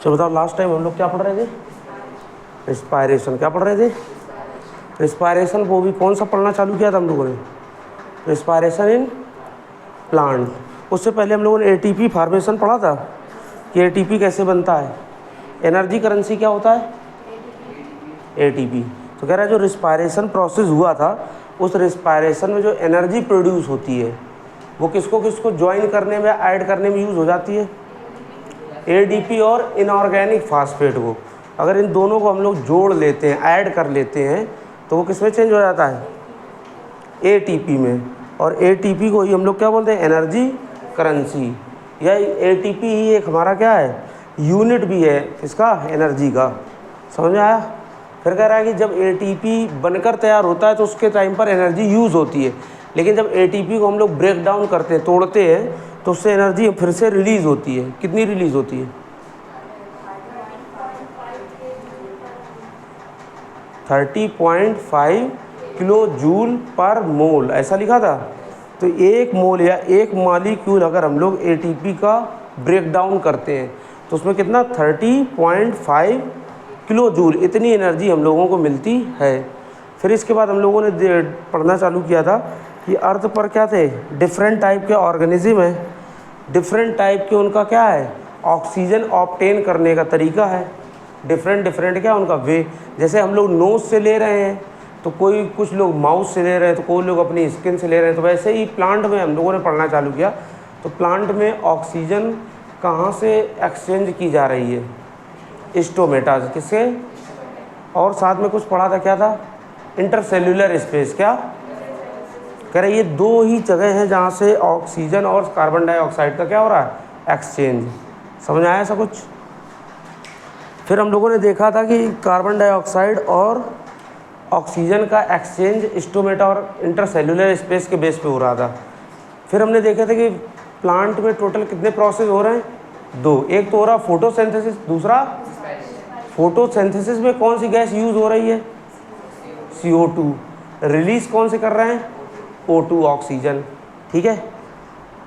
चलो बताओ, last time हम लोग क्या पढ़ रहे थे? रिस्पायरेशन। क्या पढ़ रहे थे? रिस्पायरेशन। वो भी कौन सा पढ़ना चालू किया था हम लोगों ने? Respiration in plant. उससे पहले हम लोगों ने एटीपी फार्मेशन पढ़ा था कि एटीपी कैसे बनता है। एनर्जी करेंसी क्या होता है? एटीपी। तो कह रहा है जो रिस्पायरेशन प्रोसेस हुआ था, उस रिस्पायरेशन में जो एनर्जी प्रोड्यूस होती है वो किसको किसको ज्वाइन करने में, ऐड करने में यूज़ हो जाती है? एडीपी और इनऑर्गेनिक फास्फेट को। अगर इन दोनों को हम लोग जोड़ लेते हैं, ऐड कर लेते हैं, तो वो किस में चेंज हो जाता है? एटीपी में। और एटीपी को ही हम लोग क्या बोलते हैं? Energy currency. या एटीपी ही एक हमारा क्या है? यूनिट भी है इसका, एनर्जी का। समझ में आया? फिर कह रहा है कि जब एटीपी बनकर तैयार होता है तो उसके टाइम पर एनर्जी यूज़ होती है, लेकिन जब एटीपी को हम लोग ब्रेक डाउन करते हैं, तोड़ते हैं, तो उससे एनर्जी फिर से रिलीज़ होती है। कितनी रिलीज़ होती है? 30.5 किलो जूल पर मोल, ऐसा लिखा था। तो एक मोल या एक मॉलिक्यूल अगर हम लोग एटीपी का ब्रेक डाउन करते हैं तो उसमें कितना? 30.5 किलो जूल, इतनी एनर्जी हम लोगों को मिलती है। फिर इसके बाद हम लोगों ने पढ़ना चालू किया था कि अर्थ पर क्या थे? डिफरेंट टाइप के ऑर्गेनिज्म है। डिफरेंट टाइप के उनका क्या है? ऑक्सीजन ऑब्टेन करने का तरीका है। डिफरेंट क्या उनका वे। जैसे हम लोग नोज से ले रहे हैं, तो कोई कुछ लोग माउथ से ले रहे हैं, तो कोई लोग अपनी स्किन से ले रहे हैं। तो वैसे ही प्लांट में हम लोगों ने पढ़ना चालू किया। तो प्लांट में ऑक्सीजन कहाँ से एक्सचेंज की जा रही है? स्टोमेटा से। किससे? और साथ में कुछ पढ़ा था, क्या था? Intercellular space. क्या कह रहे? ये दो ही जगह हैं जहाँ से ऑक्सीजन और कार्बन डाइऑक्साइड का क्या हो रहा है? एक्सचेंज। समझ आया ऐसा कुछ? फिर हम लोगों ने देखा था कि कार्बन डाइऑक्साइड और ऑक्सीजन का एक्सचेंज स्टोमेटा और इंटरसेल्यूलर स्पेस के बेस पे हो रहा था। फिर हमने देखा था कि प्लांट में टोटल कितने प्रोसेस हो रहे हैं? दो। एक तो हो रहा फोटोसिंथेसिस, दूसरा फोटोसिंथेसिस में कौन सी गैस यूज़ हो रही है? CO2। रिलीज़ कौन से कर रहे हैं? O2, oxygen. ठीक है।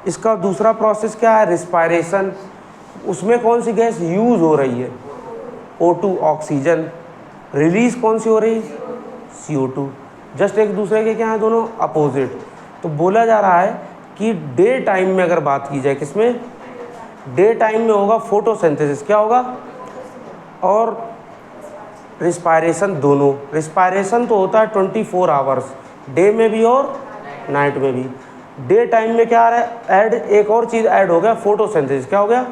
इसका दूसरा प्रोसेस क्या है? रिस्पायरेशन। उसमें कौन सी गैस यूज़ हो रही है? O2, oxygen. रिलीज़ कौन सी हो रही? CO2। जस्ट एक दूसरे के क्या हैं? दोनों अपोजिट। तो बोला जा रहा है कि डे टाइम में अगर बात की जाए, किसमें? डे टाइम में होगा फोटोसिंथेसिस। क्या होगा? और रिस्पायरेशन दोनों। रिस्पायरेशन तो होता है 24 आवर्स, डे में भी और नाइट में भी। डे टाइम में क्या आ रहा है? ऐड एक और चीज़ ऐड हो गया, फोटोसिंथेसिस। क्या हो गया?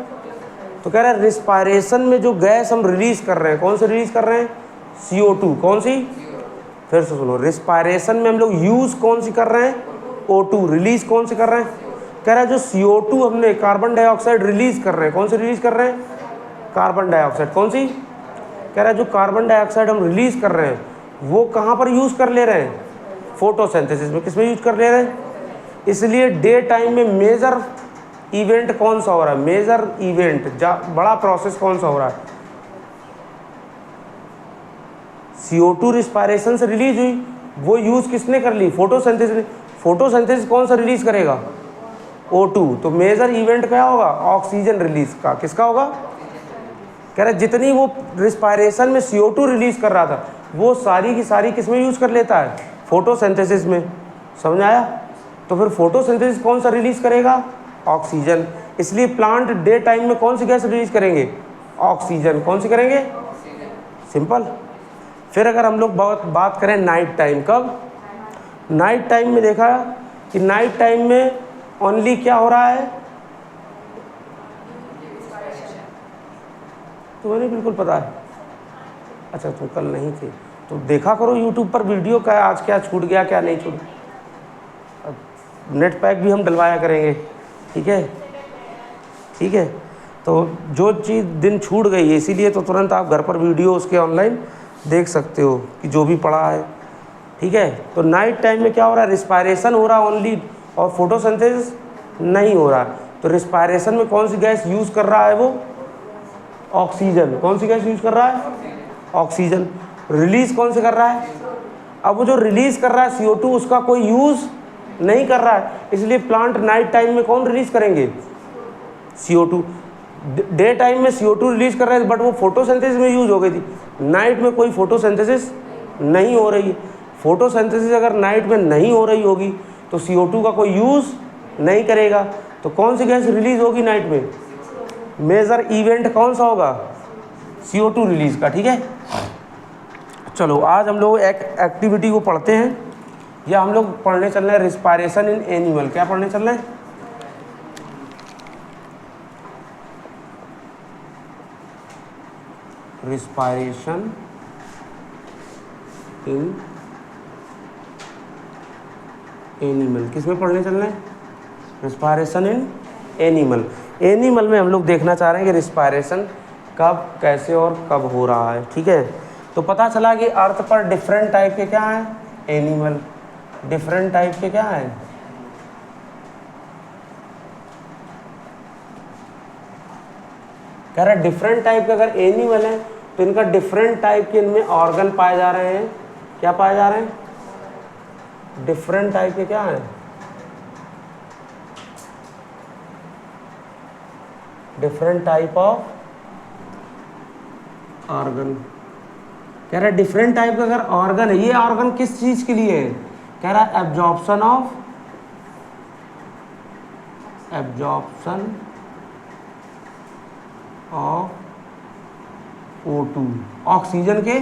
तो कह रहा है रिस्पायरेशन में जो गैस हम रिलीज़ कर रहे हैं, कौन से रिलीज़ कर रहे हैं? CO2। कौन सी? फिर से सुनो, रिस्पायरेशन में हम लोग यूज़ कौन सी कर रहे हैं? O2। रिलीज़ कौन सी कर रहे हैं? कह रहा है जो CO2 हमने कार्बन डाइऑक्साइड रिलीज़ कर रहे हैं, कौन सी रिलीज़ कर रहे हैं? Carbon dioxide. कौन सी? कह रहा है जो कार्बन डाइऑक्साइड हम रिलीज़ कर रहे हैं वो कहाँ पर यूज़ कर ले रहे हैं? फोटोसिंथेसिस में। किसमें यूज कर ले रहे हैं? इसलिए डे टाइम में मेजर इवेंट कौन सा हो रहा है? मेजर इवेंट, बड़ा प्रोसेस कौन सा हो रहा है? CO2 रिस्पायरेशन से रिलीज हुई, वो यूज़ किसने कर ली? फोटोसिंथेसिस। फोटोसिंथेसिस कौन सा रिलीज करेगा? O2। तो मेजर इवेंट क्या होगा? ऑक्सीजन रिलीज का। किसका होगा? कह रहे जितनी वो रिस्पायरेशन में CO2 रिलीज कर रहा था वो सारी की सारी किस में यूज़ कर लेता है? फोटोसिंथेसिस में। समझ आया? तो फिर फोटोसिंथेसिस कौन सा रिलीज करेगा? ऑक्सीजन। इसलिए प्लांट डे टाइम में कौन सी गैस रिलीज करेंगे? ऑक्सीजन। कौन सी करेंगे? सिंपल। फिर अगर हम लोग बात करें नाइट टाइम, कब? नाइट टाइम में देखा कि नाइट टाइम में ओनली क्या हो रहा है? तुम्हें नहीं बिल्कुल पता है? अच्छा, तुम कल नहीं थे तो देखा करो यूट्यूब पर वीडियो का, आज क्या छूट गया क्या नहीं छूट। नेट पैक भी हम डलवाया करेंगे। ठीक है? ठीक है। तो जो चीज़ दिन छूट गई है, इसीलिए तो तुरंत आप घर पर वीडियो उसके ऑनलाइन देख सकते हो कि जो भी पढ़ा है। ठीक है? तो नाइट टाइम में क्या हो रहा है? रिस्पायरेशन हो रहा है ओनली, और फोटोसिंथेसिस नहीं हो रहा है। तो रिस्पायरेशन में कौन सी गैस यूज़ कर रहा है वो? ऑक्सीजन। कौन सी गैस यूज़ कर रहा है? ऑक्सीजन। रिलीज़ कौन से कर रहा है? अब वो जो रिलीज़ कर रहा है CO2, उसका कोई यूज़ नहीं कर रहा है, इसलिए प्लांट नाइट टाइम में कौन रिलीज़ करेंगे? CO2। डे टाइम में CO2 रिलीज कर रहे थे बट वो फोटोसिंथेसिस में यूज हो गई थी, नाइट में कोई फोटोसिंथेसिस नहीं हो रही है। फोटोसिंथेसिस अगर नाइट में नहीं हो रही होगी तो CO2 का कोई यूज़ नहीं करेगा, तो कौन सी गैस रिलीज होगी नाइट में? मेजर इवेंट कौन सा होगा? CO2 रिलीज का। ठीक है, चलो आज हम लोग एक एक्टिविटी को पढ़ते हैं, या हम लोग पढ़ने चल रहे हैं रिस्पायरेशन इन एनिमल। क्या पढ़ने चल रहे हैं? Respiration in animal. किस में पढ़ने चल रहे हैं? Respiration in animal. एनिमल में हम लोग देखना चाह रहे हैं कि रिस्पायरेशन कब, कैसे और कब हो रहा है। ठीक है, तो पता चला कि अर्थ पर डिफरेंट टाइप के क्या हैं? एनिमल। डिफरेंट टाइप के क्या हैं? कह रहा है डिफरेंट टाइप के अगर एनिमल हैं तो इनका डिफरेंट टाइप के इनमें ऑर्गन पाए जा रहे हैं। क्या पाए जा रहे हैं? डिफरेंट टाइप के क्या हैं? Different type of organ. कह रहा है डिफरेंट टाइप का अगर ऑर्गन है, ये ऑर्गन किस चीज के लिए है? कह रहा है एब्जॉर्प्शन ऑफ O2, ऑक्सीजन के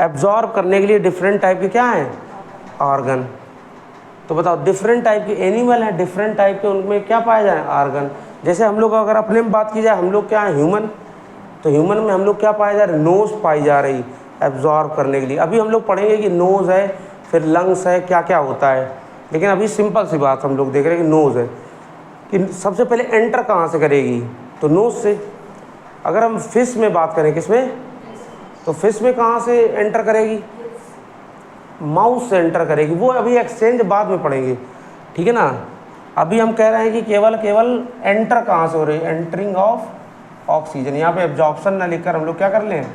एब्जॉर्ब करने के लिए डिफरेंट टाइप के क्या हैं? ऑर्गन। तो बताओ डिफरेंट टाइप के एनिमल हैं, डिफरेंट टाइप के उनमें क्या पाए जाए? ऑर्गन। जैसे हम लोग अगर अपने में बात की जाए, हम लोग क्या है? ह्यूमन। तो ह्यूमन में हम लोग क्या पाए जा रहे? नोज पाई जा रही एब्जॉर्ब करने के लिए। अभी हम लोग पढ़ेंगे कि नोज है, फिर लंग्स है, क्या क्या होता है, लेकिन अभी सिंपल सी बात हम लोग देख रहे हैं कि नोज है, कि सबसे पहले एंटर कहाँ से करेगी? तो नोज से। अगर हम फिश में बात करें, किसमें? तो फिश में कहाँ से एंटर करेगी? माउथ से एंटर करेगी। वो अभी एक्सचेंज बाद में पढ़ेंगे, ठीक है ना। अभी हम कह रहे हैं कि केवल एंटर कहाँ से हो रही है? Entering of oxygen. यहाँ पे एब्जॉर्प्शन ना लिखकर हम लोग क्या कर लें?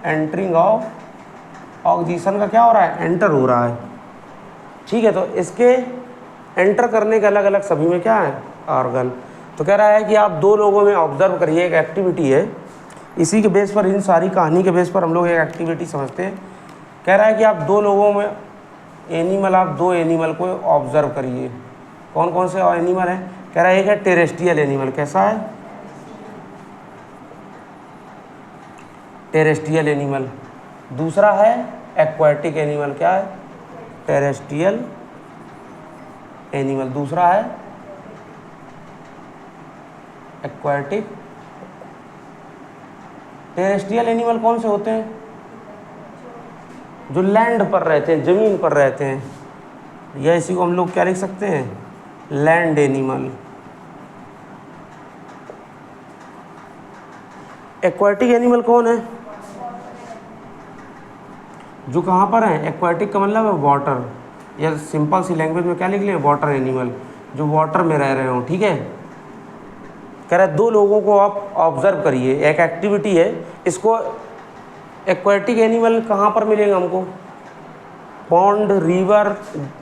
एंटरिंग ऑफ ऑक्सीजन का क्या हो रहा है? एंटर हो रहा है। ठीक है, तो इसके एंटर करने के अलग अलग सभी में क्या है? ऑर्गन। तो कह रहा है कि आप दो लोगों में ऑब्जर्व करिए, एक एक्टिविटी है, इसी के बेस पर, इन सारी कहानी के बेस पर हम लोग एक एक्टिविटी समझते हैं। कह रहा है कि आप दो लोगों में एनिमल, आप दो एनिमल को ऑब्जर्व करिए। कौन कौन से एनिमल हैं? कह रहा है एक है टेरेस्ट्रियल एनिमल। कैसा है? Terrestrial animal. दूसरा है एक्वाटिक एनिमल। क्या है? Terrestrial animal. दूसरा है एक्वाटिक। टेरेस्ट्रियल एनिमल कौन से होते हैं? जो लैंड पर रहते हैं, ज़मीन पर रहते हैं, या इसी को हम लोग क्या लिख सकते हैं? Land animal. एक्वाटिक एनिमल कौन है? जो कहाँ पर है? एक्वाटिक का मतलब है वाटर, या सिंपल सी लैंग्वेज में क्या लिख लें? वाटर एनिमल, जो वाटर में रह रहे हो। ठीक है, कह रहा है दो लोगों को आप ऑब्जर्व करिए, एक एक्टिविटी है। इसको एक्वाटिक एनिमल कहाँ पर मिलेंगे हमको? पॉन्ड, रिवर,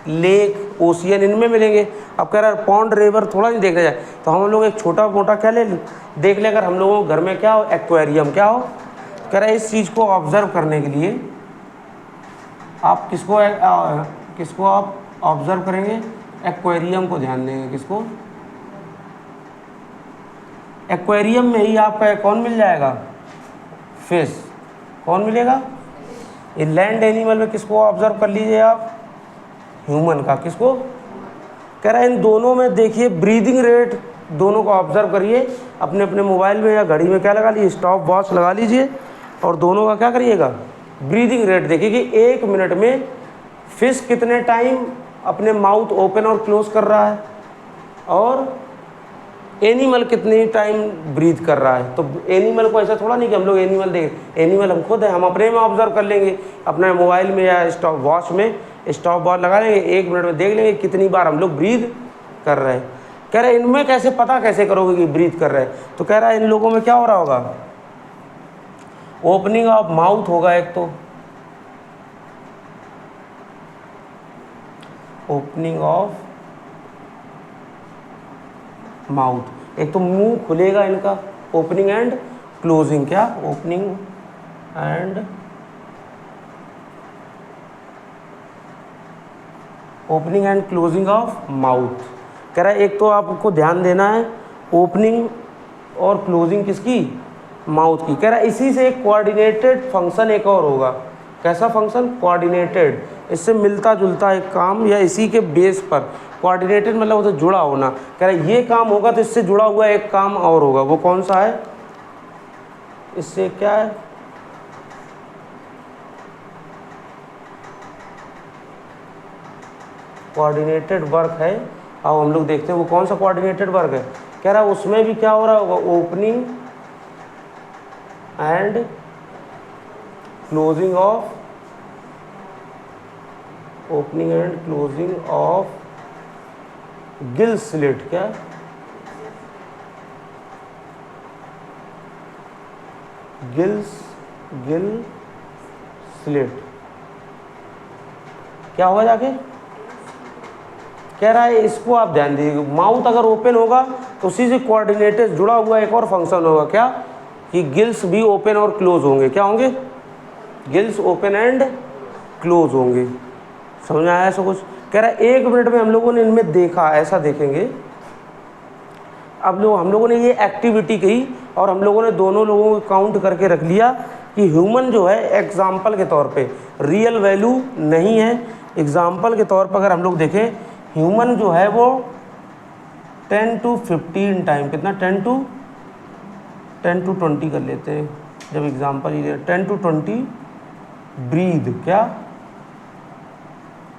लेक, ओशियन, इनमें मिलेंगे। अब कह रहा है पॉन्ड, रिवर थोड़ा नहीं देखा जाए तो हम लोग एक छोटा मोटा क्या ले देख ले। अगर हम लोगों के घर में क्या हो? एक्वेरियम। क्या हो? कह रहा है इस चीज़ को ऑब्जर्व करने के लिए आप किसको आप ऑब्जर्व करेंगे? एक्वेरियम को ध्यान देंगे। किसको? एक्वेरियम में ही आपका कौन मिल जाएगा? फिश। कौन मिलेगा? ये लैंड एनिमल में किसको ऑब्जर्व कर लीजिए आप? ह्यूमन का। किसको? कह रहा है इन दोनों में देखिए ब्रीदिंग रेट, दोनों को ऑब्जर्व करिए। अपने अपने मोबाइल में या घड़ी में क्या लगा लीजिए? स्टॉप वॉच लगा लीजिए, और दोनों का क्या करिएगा? ब्रीदिंग रेट देखिए कि 1 मिनट में फिश कितने टाइम अपने माउथ ओपन और क्लोज कर रहा है, और एनिमल कितनी टाइम ब्रीथ कर रहा है। तो एनिमल को ऐसा थोड़ा नहीं कि हम लोग एनिमल देखें, एनिमल हम खुद है, हम अपने में ऑब्जर्व कर लेंगे अपने मोबाइल में या स्टॉप वॉच में स्टॉप वॉच लगा लेंगे, 1 मिनट में देख लेंगे कितनी बार हम लोग ब्रीथ कर रहे हैं। कह रहे हैं इनमें कैसे पता कैसे करोगे कि ब्रीथ कर रहे हैं? तो कह रहा है इन लोगों में क्या हो रहा होगा? ओपनिंग ऑफ माउथ होगा एक, तो ओपनिंग ऑफ माउथ। एक तो मुंह खुलेगा इनका, ओपनिंग एंड क्लोजिंग, क्या opening and closing of mouth. कह रहा है एक तो आपको ध्यान देना है ओपनिंग और क्लोजिंग किसकी, माउथ की। कह रहा है इसी से एक कोऑर्डिनेटेड फंक्शन एक और होगा। कैसा फंक्शन, कोऑर्डिनेटेड, इससे मिलता जुलता एक काम या इसी के बेस पर, कोऑर्डिनेटेड मतलब उसे जुड़ा होना। कह रहा है ये काम होगा तो इससे जुड़ा हुआ एक काम और होगा, वो कौन सा है, इससे क्या है, कोऑर्डिनेटेड वर्क है। अब हम लोग देखते हैं वो कौन सा कोऑर्डिनेटेड वर्क है। कह रहा है उसमें भी क्या हो रहा होगा, opening and closing of, opening and closing of gill slit, क्या गिल स्लिट क्या होगा जाके। कह रहा है इसको आप ध्यान दीजिए, माउथ अगर ओपन होगा तो उसी से कोऑर्डिनेटेड जुड़ा हुआ एक और फंक्शन होगा, क्या कि गिल्स भी ओपन और क्लोज होंगे। क्या होंगे, गिल्स ओपन एंड क्लोज होंगे। समझ आया ऐसा कुछ। कह रहा है 1 मिनट में हम लोगों ने इनमें देखा, ऐसा देखेंगे। अब हम लोगों ने ये एक्टिविटी की और हम लोगों ने दोनों लोगों को काउंट करके रख लिया कि ह्यूमन जो है एग्जाम्पल के तौर पे, रियल वैल्यू नहीं है, एग्जाम्पल के तौर पर अगर हम लोग देखें ह्यूमन जो है वो 10 to 15 टाइम, कितना 10 to 20 कर लेते हैं जब एग्जाम्पल ही 10 to 20 ब्रीद, क्या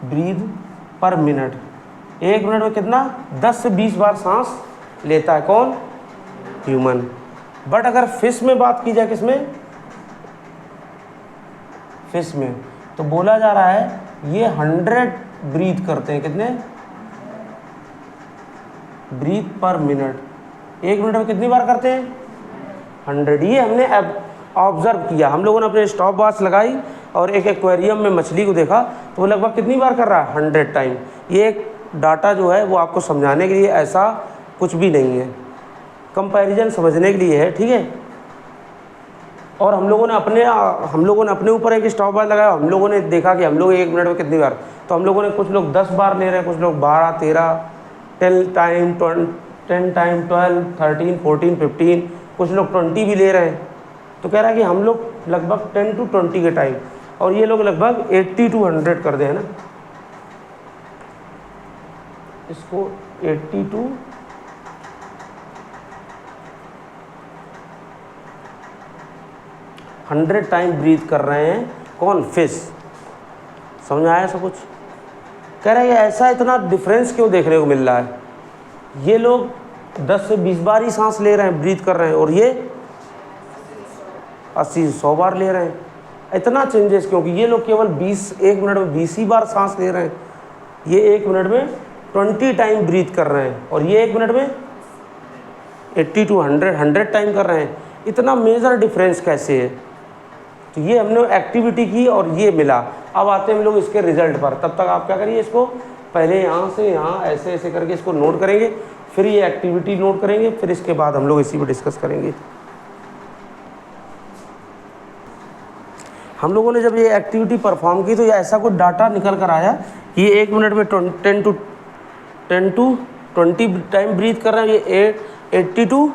ब्रीद पर मिनट। 1 मिनट में कितना 10 से 20 बार सांस लेता है, कौन, ह्यूमन। बट अगर फिश में बात की जाए, किसमें, फिश में, तो बोला जा रहा है ये 100 ब्रीथ करते हैं, कितने ब्रीथ पर मिनट। 1 मिनट में कितनी बार करते हैं, 100। ये हमने ऑब्जर्व किया, हम लोगों ने अपने स्टॉप वॉच लगाई और एक एक्वेरियम में मछली को देखा तो वो लगभग कितनी बार कर रहा है, 100 टाइम। ये एक डाटा जो है वो आपको समझाने के लिए, ऐसा कुछ भी नहीं है, कंपैरिजन समझने के लिए है, ठीक है। और हम लोगों ने अपने ऊपर एक स्टॉप वॉच लगाया, हम लोगों ने देखा कि हम लोग 1 मिनट में कितनी बार, तो हम लोगों ने, कुछ लोग 10 बार ले रहे हैं, कुछ लोग 12, 13, 10 टाइम, 12, 13, 14, 15, कुछ लोग 20 भी ले रहे हैं। तो कह रहा है कि हम लोग लगभग 10 to 20 के टाइम, और ये लोग लगभग 80 to 100 कर दे, है ना, इसको 80 to 100 टाइम ब्रीथ कर रहे हैं, कौन, फिश। समझ आया ऐसा कुछ। कह रहे हैं ऐसा इतना डिफरेंस क्यों देखने को मिल रहा है, ये लोग 10 से 20 बार ही सांस ले रहे हैं, ब्रीथ कर रहे हैं, और ये 80 से 100 बार ले रहे हैं। इतना चेंजेस क्योंकि ये लोग केवल 1 मिनट में 20 ही बार सांस ले रहे हैं, ये 1 मिनट में 20 टाइम ब्रीथ कर रहे हैं, और ये 1 मिनट में 80 to 100 टाइम कर रहे हैं। इतना मेजर डिफरेंस कैसे है। तो ये हमने एक्टिविटी की और ये मिला। अब आते हैं हम लोग इसके रिजल्ट पर। तब तक आप क्या करिए, इसको पहले यहाँ से यहाँ ऐसे ऐसे करके इसको नोट करेंगे, फिर ये एक्टिविटी नोट करेंगे, फिर इसके बाद हम लोग इसी पर डिस्कस करेंगे। हम लोगों ने जब ये एक्टिविटी परफॉर्म की तो ये ऐसा कुछ डाटा निकल कर आया कि ये 1 मिनट में 10 to 20 टाइम ब्रीथ कर रहे हैं, ये 80 to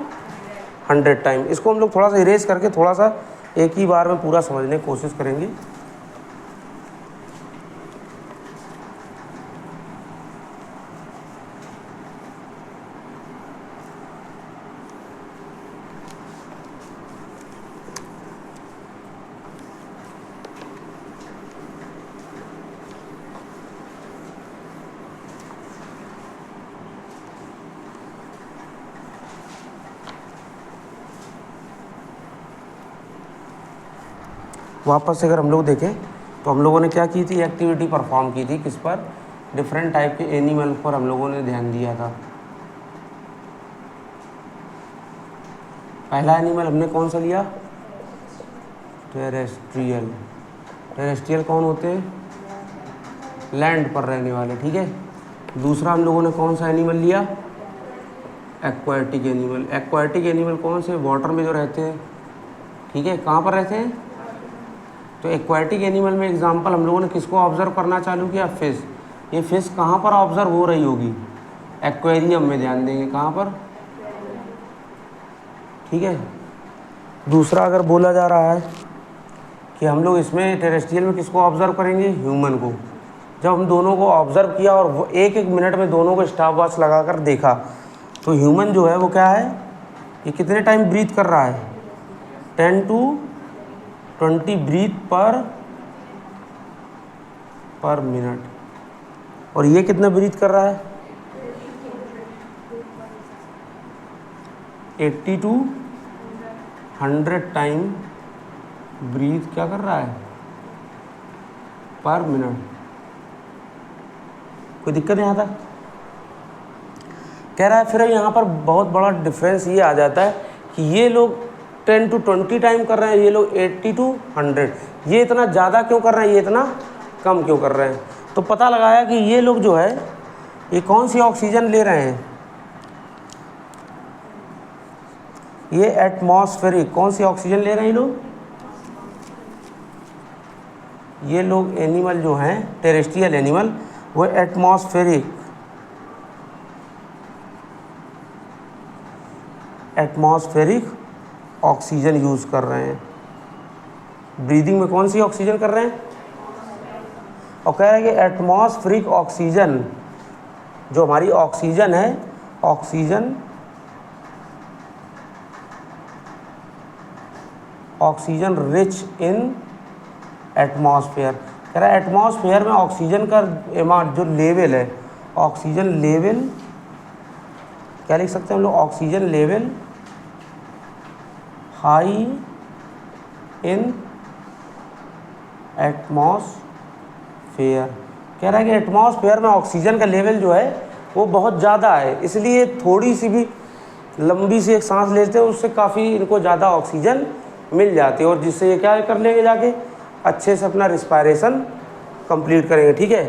100 टाइम। इसको हम लोग थोड़ा सा इरेज करके थोड़ा सा एक ही बार में पूरा समझने की कोशिश करेंगे। वापस से अगर हम लोग देखें तो हम लोगों ने क्या की थी, एक्टिविटी परफॉर्म की थी, किस पर, डिफरेंट टाइप के एनिमल पर हम लोगों ने ध्यान दिया था। पहला एनिमल हमने कौन सा लिया, टेरेस्ट्रियल। टेरेस्ट्रियल कौन होते हैं, लैंड पर रहने वाले, ठीक है। दूसरा हम लोगों ने कौन सा एनिमल लिया, एक्वाटिक एनिमल, एक्वाटिक एनिमल कौन से? वाटर में जो रहते हैं, ठीक है। कहाँ पर रहते हैं? तो एक्वाटिक एनिमल में एग्जांपल हम लोगों ने किसको ऑब्जर्व करना चालू किया? फिश। ये फिश कहाँ पर ऑब्जर्व हो रही होगी? एक्वेरियम में, ध्यान देंगे कहाँ पर, ठीक है। दूसरा अगर बोला जा रहा है कि हम लोग इसमें टेरेस्ट्रियल में किसको ऑब्जर्व करेंगे? ह्यूमन को। जब हम दोनों को ऑब्जर्व किया और वो एक एक मिनट में दोनों को स्टॉप वॉच लगाकर देखा, तो ह्यूमन जो है वो क्या है, ये कितने टाइम ब्रीथ कर रहा है? 10 to 20 ब्रीथ पर मिनट। और ये कितना ब्रीथ कर रहा है? 80 to 100 टाइम ब्रीथ क्या कर रहा है? पर मिनट। कोई दिक्कत नहीं आता? कह रहा है फिर यहाँ पर बहुत बड़ा डिफरेंस ये आ जाता है कि ये लोग 10 to 20 टाइम कर रहे हैं, ये लोग 80 to 100। ये इतना ज़्यादा क्यों कर रहे हैं, ये इतना कम क्यों कर रहे हैं? तो पता लगाया कि ये लोग जो है ये कौन सी ऑक्सीजन ले रहे हैं? ये एटमॉस्फेरिक, कौन सी ऑक्सीजन ले रहे हैं ये लोग? ये लोग एनिमल जो हैं टेरेस्ट्रियल एनिमल, वो एटमॉस्फेरिक ऑक्सीजन यूज़ कर रहे हैं। ब्रीदिंग में कौन सी ऑक्सीजन कर रहे हैं? और कह रहे हैं कि एटमॉस्फेरिक ऑक्सीजन, जो हमारी ऑक्सीजन है, ऑक्सीजन रिच इन एटमॉस्फेयर। कह रहा है एटमॉस्फेयर में ऑक्सीजन का अमाउंट जो लेवल है, ऑक्सीजन लेवल क्या लिख सकते हैं हम लोग? Oxygen level high in atmosphere. कह रहा है कि एटमॉस्फेयर में ऑक्सीजन का लेवल जो है वो बहुत ज़्यादा है, इसलिए थोड़ी सी भी लंबी सी एक सांस लेते हैं उससे काफ़ी इनको ज़्यादा ऑक्सीजन मिल जाती है, और जिससे ये क्या कर लेंगे, जाके अच्छे से अपना रिस्पायरेशन कंप्लीट करेंगे, ठीक है।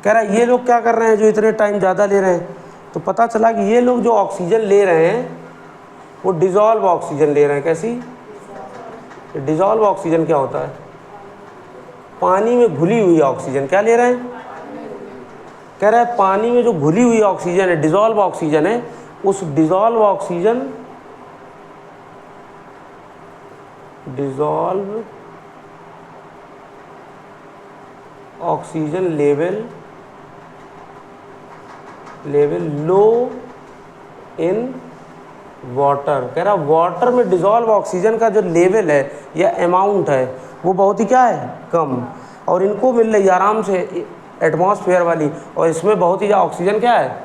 कह रहा है ये लोग क्या कर रहे हैं जो इतने टाइम ज़्यादा ले रहे हैं? तो पता चला कि ये लोग जो ऑक्सीजन ले रहे हैं वो डिज़ोल्व ऑक्सीजन ले रहे हैं। कैसी? डिज़ोल्व ऑक्सीजन क्या होता है? पानी में घुली हुई ऑक्सीजन। क्या ले रहे हैं? कह रहा है पानी में जो घुली हुई ऑक्सीजन है, डिज़ोल्व ऑक्सीजन है, उस dissolve oxygen level low in water. कह रहा वाटर में डिज़ोल्व ऑक्सीजन का जो लेवल है या अमाउंट है वो बहुत ही क्या है? कम, और इनको मिल रही आराम से एटमॉस्फेयर वाली, और इसमें बहुत ही ऑक्सीजन क्या है?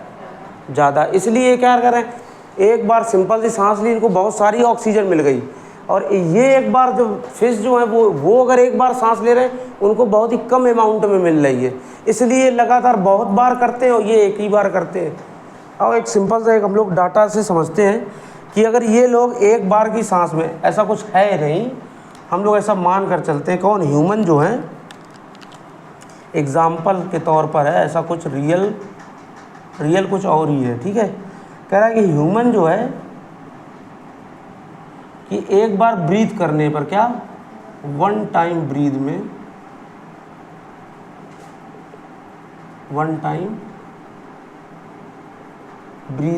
ज़्यादा। इसलिए क्या कर रहे हैं, एक बार सिंपल सी सांस ली, इनको बहुत सारी ऑक्सीजन मिल गई, और ये एक बार जो फिश जो है वो अगर एक बार सांस ले रहे हैं उनको बहुत ही कम अमाउंट में मिल रही है, इसलिए लगातार बहुत बार करते हैं और ये एक ही बार करते हैं। और एक सिंपल सा एक हम लोग डाटा से समझते हैं कि अगर ये लोग एक बार की सांस में, ऐसा कुछ है नहीं, हम लोग ऐसा मान कर चलते हैं, कौन? ह्यूमन जो है एग्जाम्पल के तौर पर है, ऐसा कुछ रियल कुछ और ही है, ठीक है। कह रहा है कि ह्यूमन जो है कि एक बार ब्रीथ करने पर क्या, वन टाइम ब्रीथ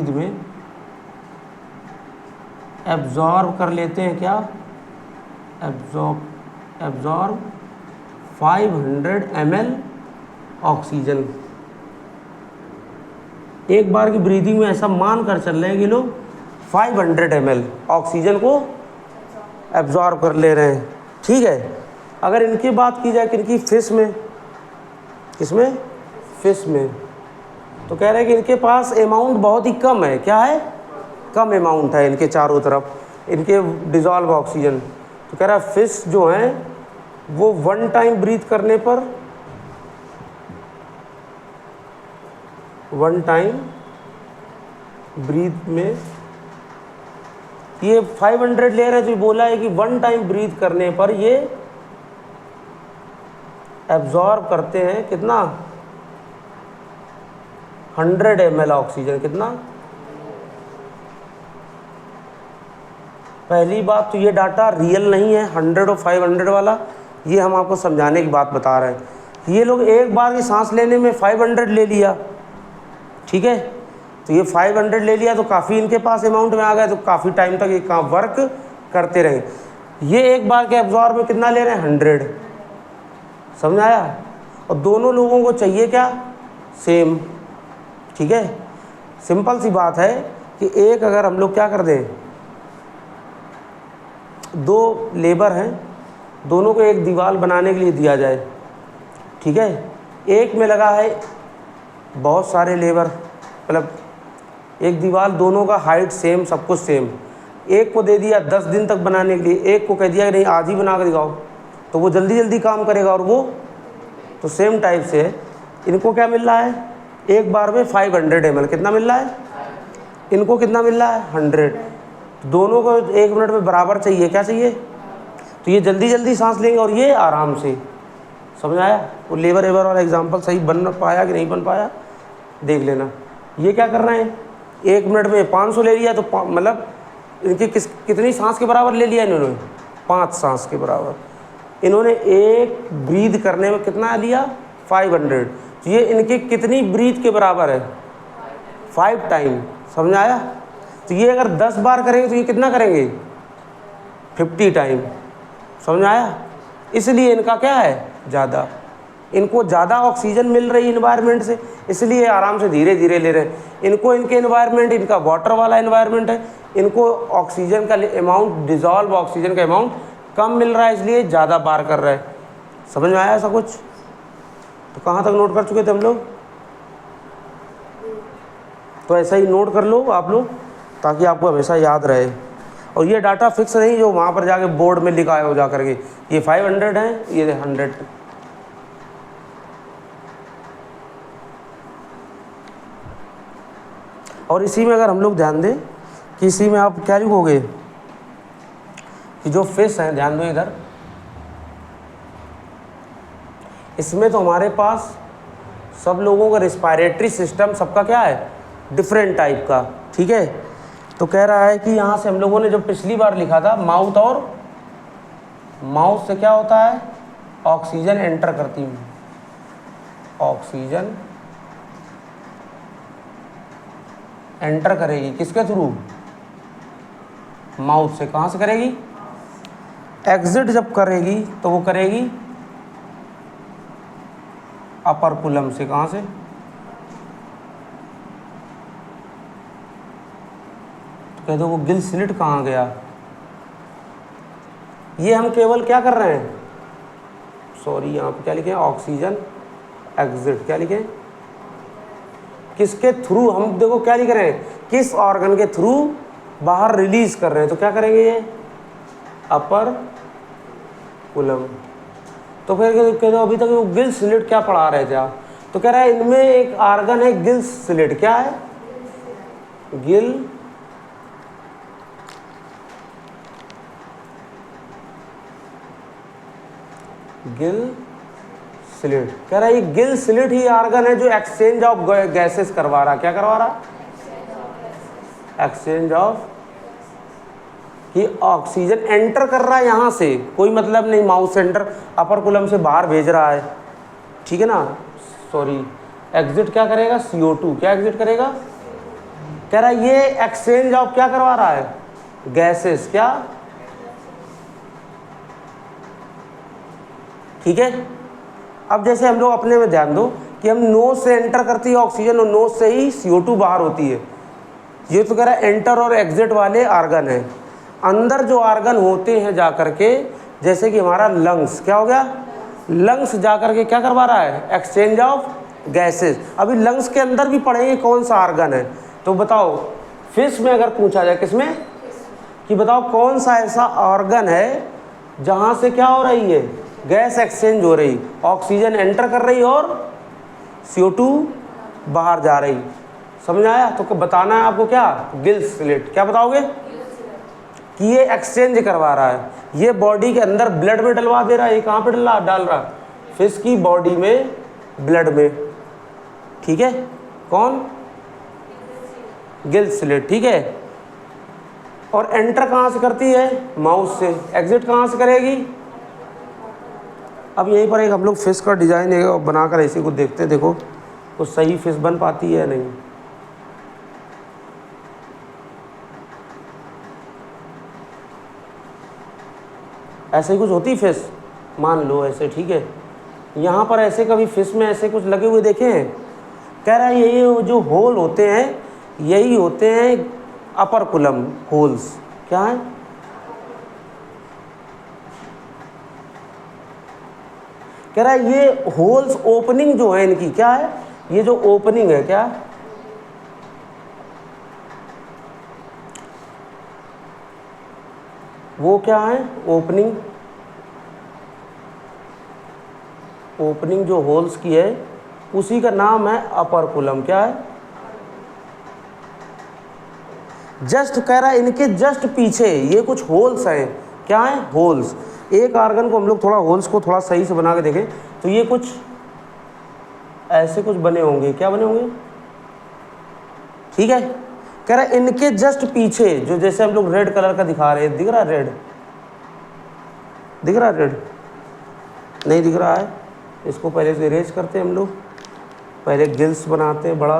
में एब्जॉर्ब कर लेते हैं, क्या एब्जॉर्ब 500 ml ऑक्सीजन। एक बार की ब्रीदिंग में ऐसा मान कर चल रहे हैं कि लोग 500 ml ऑक्सीजन को एब्जॉर्ब कर ले रहे हैं, ठीक है। अगर इनकी बात की जाए किनकी, फिश में, किसमें? फिश में। तो कह रहे हैं कि इनके पास अमाउंट बहुत ही कम है, क्या है? कम अमाउंट है इनके चारों तरफ, इनके डिज़ोल्व ऑक्सीजन। तो कह रहा है फिश जो हैं वो वन टाइम ब्रीथ करने पर, वन टाइम ब्रीथ में ये 500 ले रहे, तो बोला है कि वन टाइम ब्रीथ करने पर ये एब्जॉर्ब करते हैं कितना, 100 ml ऑक्सीजन। कितना? पहली बात तो ये डाटा रियल नहीं है 100 और 500 वाला, ये हम आपको समझाने की बात बता रहे हैं। ये लोग एक बार की सांस लेने में 500 ले लिया, ठीक है, तो ये 500 ले लिया तो काफ़ी इनके पास अमाउंट में आ गया, तो काफ़ी टाइम तक ये काम वर्क करते रहे। ये एक बार के एब्जॉर्ब में कितना ले रहे हैं 100, समझ आया। और दोनों लोगों को चाहिए क्या, सेम, ठीक है। सिंपल सी बात है कि एक अगर हम लोग क्या कर दें, दो लेबर हैं, दोनों को एक दीवार बनाने के लिए दिया जाए, ठीक है, एक में लगा है बहुत सारे लेबर, मतलब एक दीवार दोनों का हाइट सेम, सब कुछ सेम, एक को दे दिया 10 दिन तक बनाने के लिए, एक को कह दिया कि नहीं आज ही बना कर दिखाओ, तो वो जल्दी जल्दी काम करेगा और वो तो सेम टाइप से है। इनको क्या मिल रहा है, एक बार में 500 ml कितना मिल रहा है, इनको कितना मिल रहा है 100, दोनों को 1 मिनट में बराबर चाहिए, क्या चाहिए, तो ये जल्दी जल्दी सांस लेंगे और ये आराम से, समझ आया। वो लेबर एबर वाला एग्जांपल सही बन पाया कि नहीं बन पाया देख लेना। ये क्या कर रहे हैं, 1 मिनट में 500 ले लिया, तो मतलब इनकी कितनी सांस के बराबर ले लिया इन्होंने, 5 सांस के बराबर। इन्होंने एक ब्रीथ करने में कितना लिया 500, तो ये इनकी कितनी ब्रीथ के बराबर है 5 टाइम, समझ आया। तो ये अगर 10 बार करेंगे तो ये कितना करेंगे 50 टाइम, समझ आया। इसलिए इनका क्या है ज़्यादा, इनको ज़्यादा ऑक्सीजन मिल रही है इन्वायरमेंट से, इसलिए आराम से धीरे धीरे ले रहे हैं। इनको इनके इन्वायरमेंट, इनका वाटर वाला इन्वायरमेंट है, इनको ऑक्सीजन का अमाउंट, डिजॉल्व ऑक्सीजन का अमाउंट कम मिल रहा है, इसलिए ज़्यादा बार कर रहे हैं। समझ में आया ऐसा कुछ, तो कहाँ तक नोट कर चुके थे हम लोग, तो ऐसा ही नोट कर लो आप लोग ताकि आपको हमेशा याद रहे। और ये डाटा फिक्स नहीं जो वहाँ पर जाके बोर्ड में लिखा हो जा करके, ये 500 है, ये 100। और इसी में अगर हम लोग ध्यान दें कि इसी में आप क्या लिखोगे कि जो फिश हैं, ध्यान दो इधर, इसमें तो हमारे पास सब लोगों का रिस्पायरेटरी सिस्टम सबका क्या है डिफरेंट टाइप का, ठीक है। तो कह रहा है कि यहाँ से हम लोगों ने जब पिछली बार लिखा था माउथ, और माउथ से क्या होता है ऑक्सीजन एंटर करती है, ऑक्सीजन एंटर करेगी किसके थ्रू, माउथ से। कहाँ से करेगी, एग्जिट जब करेगी तो वो करेगी अपर पुलम से। कहाँ से, कह दो वो गिल स्लिट कहाँ गया। ये हम केवल क्या कर रहे हैं, सॉरी यहाँ पे क्या लिखे हैं ऑक्सीजन एग्जिट, क्या लिखे किसके थ्रू, हम देखो क्या लिख रहे हैं किस ऑर्गन के थ्रू बाहर रिलीज कर रहे हैं, तो क्या करेंगे ये अपर पुलम। तो फिर कह दो अभी तक वो गिल स्लिट क्या पढ़ा रहे थे आप, तो कह रहा है इनमें एक ऑर्गन है गिल स्लिट, क्या है गिल गिल स्लिट। कह रहा है ये गिल स्लिट ही ऑर्गन है जो एक्सचेंज ऑफ गैसेस करवा रहा, क्या करवा रहा, एक्सचेंज ऑफ, कि ऑक्सीजन एंटर कर रहा है यहाँ से, कोई मतलब नहीं माउथ से एंटर, अपर कुलम से बाहर भेज रहा है, ठीक है ना, सॉरी एग्जिट क्या करेगा CO2, क्या एग्जिट करेगा। कह रहा है ये एक्सचेंज ऑफ क्या करवा रहा है गैसेस, क्या, ठीक है। अब जैसे हम लोग अपने में ध्यान दो कि हम नोज से एंटर करती है ऑक्सीजन और नोज से ही CO2 बाहर होती है। ये तो कह रहा है एंटर और एग्जिट वाले आर्गन है। अंदर जो आर्गन होते हैं जा करके, जैसे कि हमारा लंग्स, क्या हो गया लंग्स जा करके क्या करवा रहा है एक्सचेंज ऑफ गैसेस। अभी लंग्स के अंदर भी पढ़ेंगे कौन सा आर्गन है, तो बताओ फिश में अगर पूछा जाए किसमें कि बताओ कौन सा ऐसा ऑर्गन है जहाँ से क्या हो रही है गैस एक्सचेंज हो रही, ऑक्सीजन एंटर कर रही और CO2 बाहर जा रही। समझ आया, तो बताना है आपको क्या गिल स्लिट, क्या बताओगे कि ये एक्सचेंज करवा रहा है, ये बॉडी के अंदर ब्लड में डलवा दे रहा है। ये कहाँ पे डाल रहा है फिश की बॉडी में, ब्लड में, ठीक है, कौन गिल स्लिट, ठीक है। और एंटर कहाँ से करती है, माउस से। एग्जिट कहाँ से करेगी। अब यहीं पर एक हम लोग फिश का डिज़ाइन है बनाकर ऐसे को देखते हैं, देखो तो सही फिश बन पाती है या नहीं। ऐसे ही कुछ होती फिश, मान लो ऐसे, ठीक है। यहाँ पर ऐसे कभी फिश में ऐसे कुछ लगे हुए देखे हैं। कह रहा है ये जो होल होते हैं यही होते हैं अपर कुलम होल्स। क्या है, कह रहा है ये होल्स ओपनिंग जो है इनकी, क्या है, ये जो ओपनिंग है क्या, वो क्या है, ओपनिंग। ओपनिंग जो होल्स की है उसी का नाम है अपर कुलम। क्या है, जस्ट कह रहा है इनके जस्ट पीछे ये कुछ होल्स हैं। क्या है, होल्स। एक आर्गन को हम लोग थोड़ा होल्स को थोड़ा सही से बना के देखें तो ये कुछ ऐसे कुछ बने होंगे। क्या बने होंगे, ठीक है। कह रहा है इनके जस्ट पीछे जो, जैसे हम लोग रेड कलर का दिखा रहे हैं, दिख रहा है रेड, दिख रहा है रेड, नहीं दिख रहा है। इसको पहले से इरेज करते हैं हम लोग, पहले गिल्स बनाते हैं बड़ा,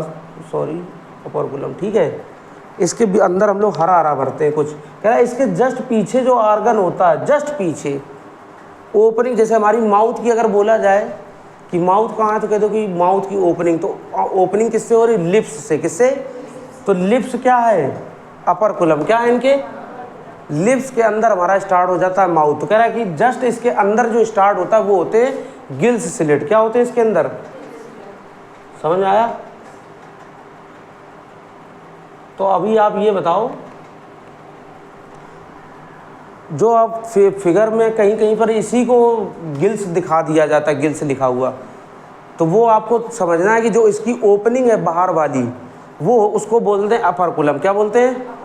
सॉरी अपर कुलम, ठीक है। इसके भी अंदर हम लोग हरा हरा भरते हैं कुछ। कह रहा है इसके जस्ट पीछे जो आर्गन होता है, जस्ट पीछे ओपनिंग, जैसे हमारी माउथ की अगर बोला जाए कि माउथ कहाँ है तो कह दो कि माउथ की ओपनिंग। तो ओपनिंग किससे हो रही, लिप्स से। किससे, तो लिप्स क्या है, अपर कुलम। क्या है, इनके लिप्स के अंदर हमारा स्टार्ट हो जाता है माउथ। तो कह रहा है कि जस्ट इसके अंदर जो स्टार्ट होता है वो होते हैं गिल्स स्लिट। क्या होते हैं इसके अंदर, समझ में आया। तो अभी आप ये बताओ, जो आप फिगर में कहीं कहीं पर इसी को गिल्स दिखा दिया जाता है, गिल्स लिखा हुआ, तो वो आपको समझना है कि जो इसकी ओपनिंग है बाहर वाली, वो उसको बोलते हैं अपर कुलम। क्या बोलते हैं,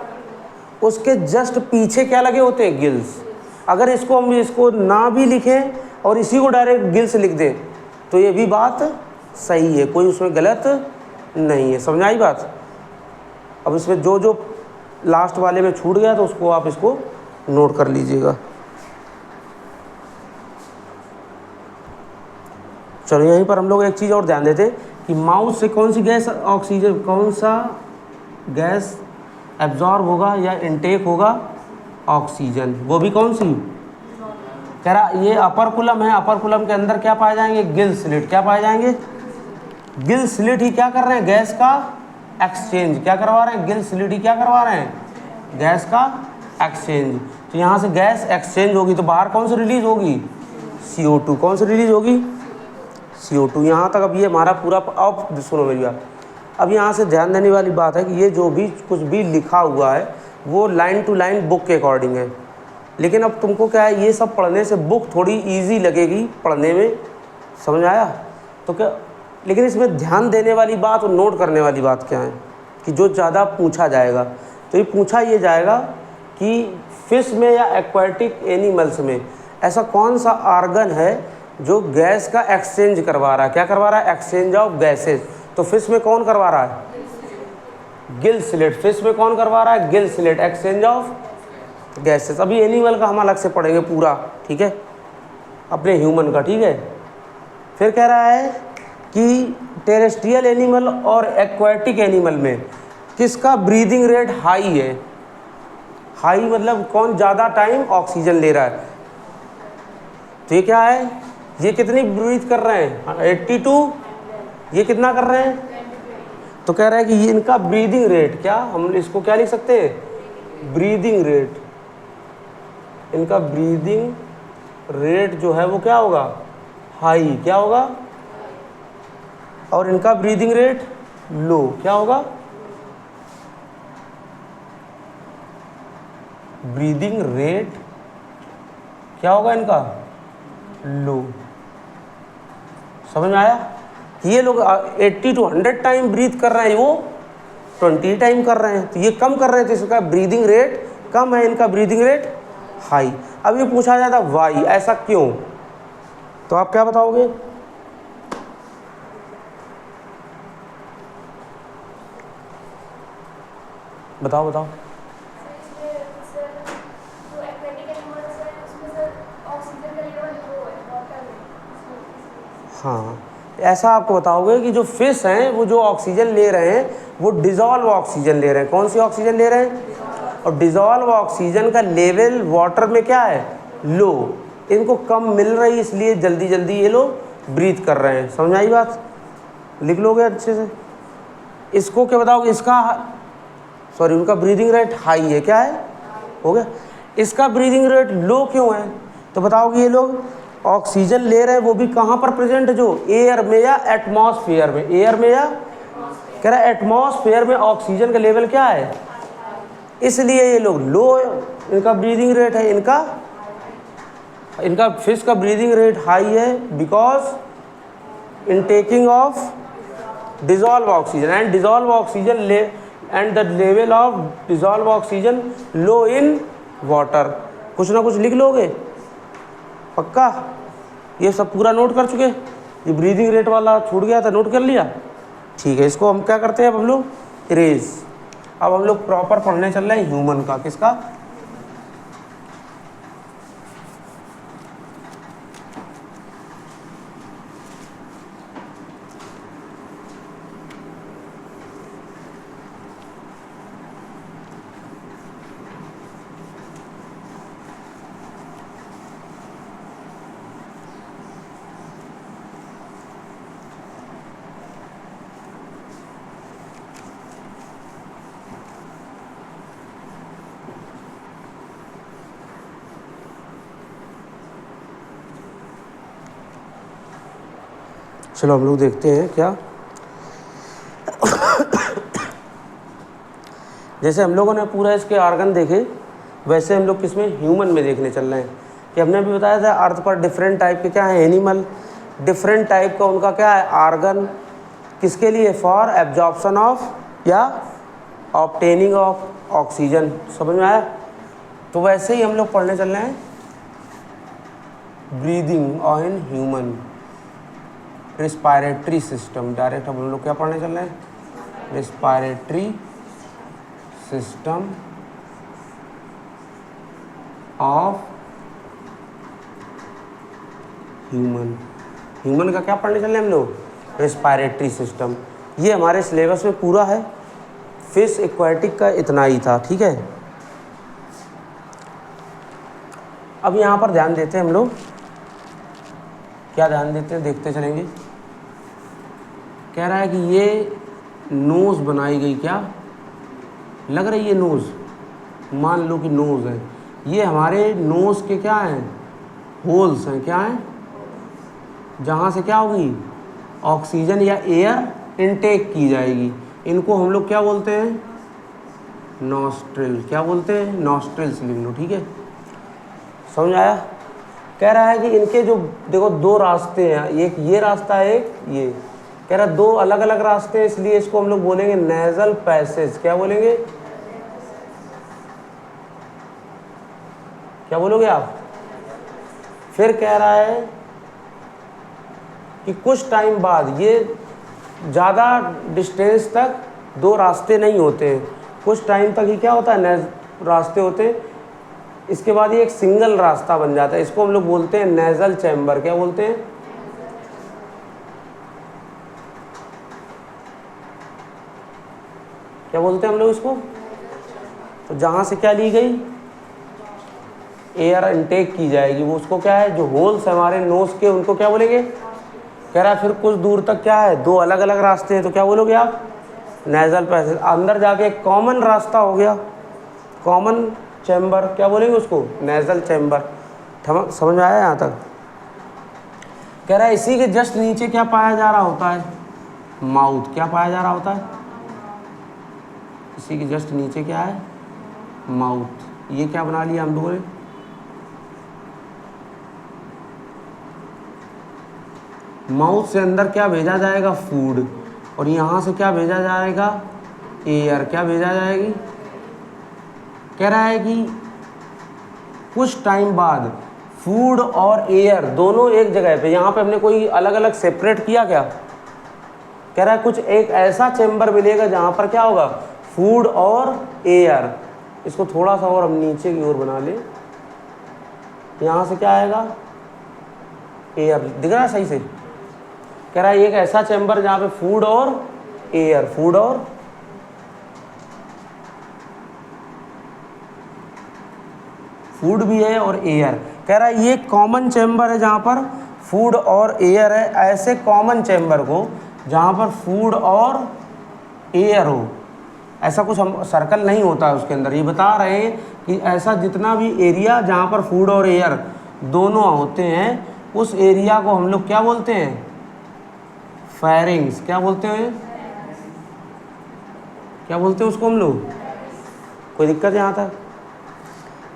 उसके जस्ट पीछे क्या लगे होते हैं, गिल्स। अगर इसको हम इसको ना भी लिखें और इसी को डायरेक्ट गिल्स लिख दें तो ये भी बात सही है, कोई उसमें गलत नहीं है। समझ आई बात। अब इसमें जो जो लास्ट वाले में छूट गया तो उसको आप इसको नोट कर लीजिएगा। चलो यहीं पर हम लोग एक चीज़ और ध्यान देते हैं कि माउथ से कौन सी गैस, ऑक्सीजन, कौन सा गैस एब्जॉर्ब होगा या इनटेक होगा, ऑक्सीजन। वो भी कौन सी, कह रहा ये अपर कुलम है। अपर कुलम के अंदर क्या पाए जाएंगे, गिल स्लिट। क्या पाए जाएंगे, गिल स्लिट ही क्या कर रहे हैं, गैस का एक्सचेंज। क्या करवा रहे हैं, गिल स्लिट ही क्या करवा रहे हैं, गैस का एक्सचेंज। तो यहाँ से गैस एक्सचेंज होगी तो बाहर कौन सी रिलीज होगी, CO2। कौन सी रिलीज होगी, CO2। यहाँ तक अब ये हमारा पूरा। अब सुनो मेरी बात, अब यहाँ से ध्यान देने वाली बात है कि ये जो भी कुछ भी लिखा हुआ है वो लाइन टू लाइन बुक के अकॉर्डिंग है। लेकिन अब तुमको क्या है, ये सब पढ़ने से बुक थोड़ी इजी लगेगी पढ़ने में, समझ आया। तो क्या, लेकिन इसमें ध्यान देने वाली बात और नोट करने वाली बात क्या है कि जो ज़्यादा पूछा जाएगा तो ये पूछा ये जाएगा कि फिश में या एक्वाटिक एनिमल्स में ऐसा कौन सा आर्गन है जो गैस का एक्सचेंज करवा रहा है। क्या करवा रहा है, एक्सचेंज ऑफ गैसेज। तो फिश में कौन करवा रहा है, गिल स्लिट। फिश में कौन करवा रहा है, Gill slit, exchange of gases. अभी एनिमल का हम अलग से पढ़ेंगे पूरा, ठीक है, अपने ह्यूमन का, ठीक है। फिर कह रहा है कि टेरेस्ट्रियल एनिमल और एक्वाटिक एनिमल में किसका ब्रीदिंग रेट हाई है। हाई मतलब कौन ज़्यादा टाइम ऑक्सीजन ले रहा है। तो ये क्या है, ये कितनी ब्रीथ कर रहे हैं, 82। ये कितना कर रहे हैं, तो कह रहा है कि ये इनका ब्रीदिंग रेट, क्या हम इसको क्या लिख सकते हैं, ब्रीदिंग रेट। इनका ब्रीदिंग रेट जो है वो क्या होगा, हाई। क्या होगा, और इनका ब्रीदिंग रेट लो। क्या होगा, ब्रीदिंग रेट क्या होगा इनका, लो। समझ में आया। ये लोग 80 to 100 टाइम ब्रीथ कर रहे हैं, वो 20 टाइम कर रहे हैं, तो ये कम कर रहे हैं, तो इसका ब्रीदिंग रेट कम है, इनका ब्रीदिंग रेट हाई। अब ये पूछा जाता वाई, ऐसा क्यों, तो आप क्या बताओगे, बताओ बताओ। हाँ, ऐसा आपको बताओगे कि जो फिश हैं वो जो ऑक्सीजन ले रहे हैं वो डिज़ोल्व ऑक्सीजन ले रहे हैं। कौन सी ऑक्सीजन ले रहे हैं? और डिज़ोल्व ऑक्सीजन का लेवल वाटर में क्या है? लो। इनको कम मिल रही इसलिए जल्दी जल्दी ये लोग ब्रीथ कर रहे हैं। समझ आई बात? लिख लोगे अच्छे से। इसको क्या बताओगे? इसका सॉरी उनका ब्रीदिंग रेट हाई है। क्या है? हो गया। इसका ब्रीदिंग रेट लो क्यों है? तो बताओगे ये लोग ऑक्सीजन ले रहे हैं वो भी कहाँ पर प्रेजेंट है? जो एयर में या एटमॉस्फेयर में? एयर में या कह रहा है एटमॉस्फेयर में ऑक्सीजन का लेवल क्या है, इसलिए ये लोग लो इनका ब्रीदिंग रेट है। इनका फिश का ब्रीदिंग रेट हाई है because in taking of dissolve oxygen and dissolve oxygen and the level of dissolve oxygen low in water. कुछ ना कुछ लिख लोगे पक्का? ये सब पूरा नोट कर चुके? ये ब्रीदिंग रेट वाला छूट गया था, नोट कर लिया? ठीक है, इसको हम क्या करते हैं अब हम लोग इरेज। अब हम लोग प्रॉपर पढ़ने चल रहे हैं ह्यूमन का। किसका? चलो हम लोग देखते हैं क्या। जैसे हम लोगों ने पूरा इसके आर्गन देखे वैसे हम लोग किसमें ह्यूमन में देखने चल रहे हैं कि हमने अभी बताया था अर्थ पर डिफरेंट टाइप के क्या है एनिमल, डिफरेंट टाइप का उनका क्या है आर्गन, किसके लिए? फॉर एब्जॉर्प्शन ऑफ या ऑब्टेनिंग ऑफ ऑक्सीजन। समझ में आया? तो वैसे ही हम लोग पढ़ने चल रहे हैं breathing on human respiratory system. Direct हम लोग क्या पढ़ने चल रहे हैं? Respiratory system of human. Human का क्या पढ़ने चल रहे हैं हम लोग? Respiratory system. ये हमारे सिलेबस में पूरा है। फिश एक्वाटिक का इतना ही था, ठीक है। अब यहाँ पर ध्यान देते हैं हम लोग, क्या ध्यान देते हैं देखते चलेंगे। कह रहा है कि ये नोज़ बनाई गई, क्या लग रही है? नोज़, मान लो कि नोज़ है। ये हमारे नोज़ के क्या हैं? होल्स हैं। क्या हैं? जहाँ से क्या होगी ऑक्सीजन या एयर इनटेक की जाएगी। इनको हम लोग क्या बोलते हैं? नॉस्ट्रिल। क्या बोलते हैं? नॉस्ट्रिल्स लिख लो, ठीक है। समझ आया? कह रहा है कि इनके जो देखो दो रास्ते हैं, एक ये रास्ता है, एक ये। कह रहा है दो अलग अलग रास्ते हैं, इसलिए इसको हम लोग बोलेंगे नेजल पैसेज। क्या बोलेंगे? क्या बोलोगे आप? फिर कह रहा है कि कुछ टाइम बाद ये ज़्यादा डिस्टेंस तक दो रास्ते नहीं होते हैं, कुछ टाइम तक ही क्या होता है रास्ते होते हैं। इसके बाद ये एक सिंगल रास्ता बन जाता है। इसको हम लोग बोलते हैं नेजल चैम्बर। क्या बोलते हैं? क्या बोलते हैं हम लोग इसको? तो जहाँ से क्या ली गई एयर इनटेक की जाएगी वो उसको क्या है? जो होल्स हमारे नोज के उनको क्या बोलेंगे? कह रहा है फिर कुछ दूर तक क्या है? दो अलग अलग रास्ते हैं, तो क्या बोलोगे आप? Nasal passage. अंदर जाके एक कॉमन रास्ता हो गया, कॉमन चैम्बर। क्या बोलेंगे उसको? Nasal chamber. समझ में आया यहाँ तक? कह रहा है इसी के जस्ट नीचे क्या पाया जा रहा होता है? माउथ। क्या पाया जा रहा होता है? इसी के जस्ट नीचे क्या है? माउथ। ये क्या बना लिया हम लोगों ने? माउथ से अंदर क्या भेजा जाएगा? फूड। और यहाँ से क्या भेजा जाएगा? एयर। क्या भेजा जाएगी? कह रहा है कि कुछ टाइम बाद फूड और एयर दोनों एक जगह पे, यहाँ पे हमने कोई अलग अलग सेपरेट किया क्या? कह रहा है कुछ एक ऐसा चैम्बर मिलेगा जहाँ पर क्या होगा? फूड और एयर। इसको थोड़ा सा और हम नीचे की ओर बना लें। यहाँ से क्या आएगा? एयर। दिख रहा है सही से? कह रहा है एक ऐसा चैम्बर जहाँ पे फूड और एयर, फूड और फूड भी है और एयर, कह रहा है ये कॉमन चैम्बर है जहाँ पर फूड और एयर है। ऐसे कॉमन चैम्बर को जहाँ पर फूड और एयर हो, ऐसा कुछ हम सर्कल नहीं होता है उसके अंदर। ये बता रहे हैं कि ऐसा जितना भी एरिया जहाँ पर फूड और एयर दोनों होते हैं, उस एरिया को हम लोग क्या बोलते हैं? फेरिंग्स। क्या बोलते हैं? क्या बोलते हैं उसको हम लोग? कोई दिक्कत यहाँ तक?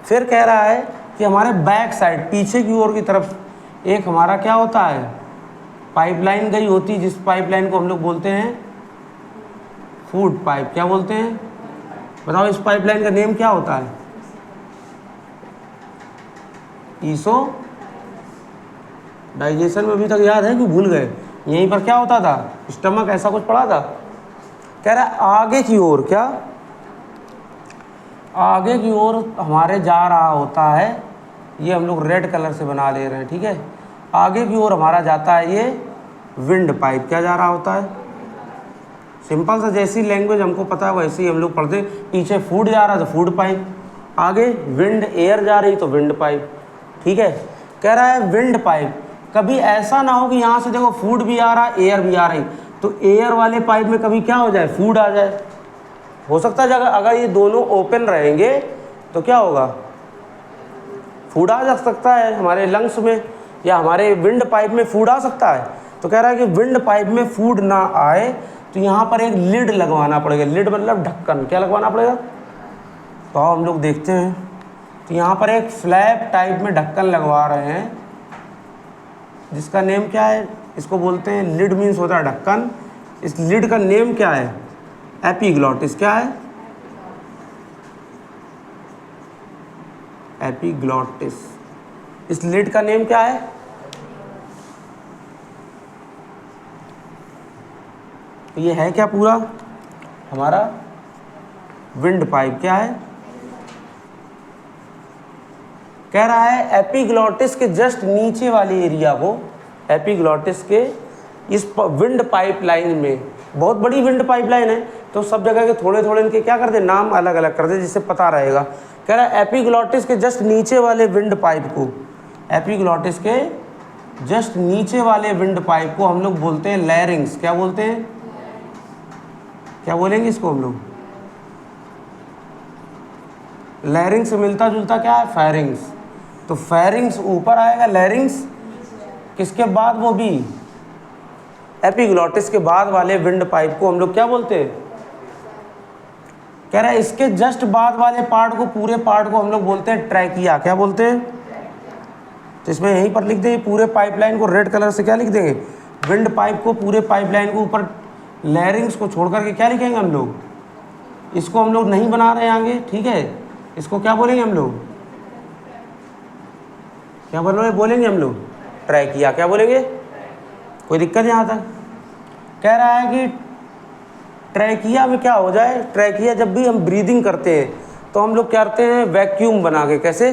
फिर कह रहा है कि हमारे बैक साइड, पीछे की ओर की तरफ एक हमारा क्या होता है? पाइपलाइन गई होती, जिस पाइपलाइन को हम लोग बोलते हैं फूड पाइप। क्या बोलते हैं? बताओ इस पाइपलाइन का नेम क्या होता है? ईसो डाइजेशन में अभी तक याद है कि भूल गए? यहीं पर क्या होता था? स्टमक, ऐसा कुछ पढ़ा था। कह रहा है आगे की ओर, क्या आगे की ओर हमारे जा रहा होता है, ये हम लोग रेड कलर से बना ले रहे हैं, ठीक है। आगे की ओर हमारा जाता है ये विंड पाइप। क्या जा रहा होता है? सिंपल सा, जैसी लैंग्वेज हमको पता है वैसे ही हम लोग पढ़ते। पीछे फूड जा रहा है तो फूड पाइप, आगे विंड एयर जा रही तो विंड पाइप, ठीक है। कह रहा है विंड पाइप, कभी ऐसा ना हो कि यहाँ से देखो फूड भी आ रहा एयर भी आ रही, तो एयर वाले पाइप में कभी क्या हो जाए? फूड आ जाए। हो सकता है अगर ये दोनों ओपन रहेंगे तो क्या होगा? फूड आ जा सकता है हमारे लंग्स में, या हमारे विंड पाइप में फूड आ सकता है। तो कह रहा है कि विंड पाइप में फूड ना आए तो यहाँ पर एक लिड लगवाना पड़ेगा। लिड मतलब ढक्कन। क्या लगवाना पड़ेगा? तो हम लोग देखते हैं। तो यहाँ पर एक फ्लैप टाइप में ढक्कन लगवा रहे हैं, जिसका नेम क्या है? इसको बोलते हैं लिड, मीन्स होता है ढक्कन। इस लिड का नेम क्या है? एपिग्लॉटिस। क्या है? एपिग्लॉटिस। इस लिड का नेम क्या है? तो ये है क्या पूरा हमारा विंड पाइप। क्या है? कह रहा है एपिग्लॉटिस के जस्ट नीचे वाली एरिया को, एपिग्लॉटिस के इस विंड पाइपलाइन में, बहुत बड़ी विंड पाइपलाइन है तो सब जगह के थोड़े थोड़े इनके क्या कर दे? नाम अलग अलग कर दे, जिससे पता रहेगा। कह रहा है एपिग्लॉटिस के जस्ट नीचे वाले विंड पाइप को, एपिग्लॉटिस के जस्ट नीचे वाले विंड पाइप को हम लोग बोलते हैं लैरिंग्स। क्या बोलते हैं? क्या बोलेंगे इसको हम लोग? लैरिंग्स से मिलता जुलता क्या है? फेरिंग्स। तो फेरिंग्स ऊपर आएगा, लैरिंग्स किसके बाद? वो भी एपिग्लॉटिस के बाद वाले विंड पाइप को हम लोग क्या बोलते हैं? कह रहा है इसके जस्ट बाद वाले पार्ट को, पूरे पार्ट को हम लोग बोलते हैं ट्रैकिया। क्या बोलते हैं? तो इसमें यहीं पर लिख देंगे पूरे पाइपलाइन को रेड कलर से। क्या लिख देंगे? विंड पाइप को, पूरे पाइपलाइन को ऊपर लैरिंग्स को छोड़ करके क्या लिखेंगे हम लोग? इसको हम लोग नहीं बना रहे हैं आगे, ठीक है। इसको क्या बोलेंगे हम लोग? क्या बोलेंगे हम लोग? ट्रैकिया। क्या बोलेंगे? कोई दिक्कत यहाँ तक? कह रहा है कि ट्रैकिया में क्या हो जाए? ट्रैकिया जब भी हम ब्रीदिंग करते हैं तो हम लोग क्या करते हैं? वैक्यूम बना के। कैसे?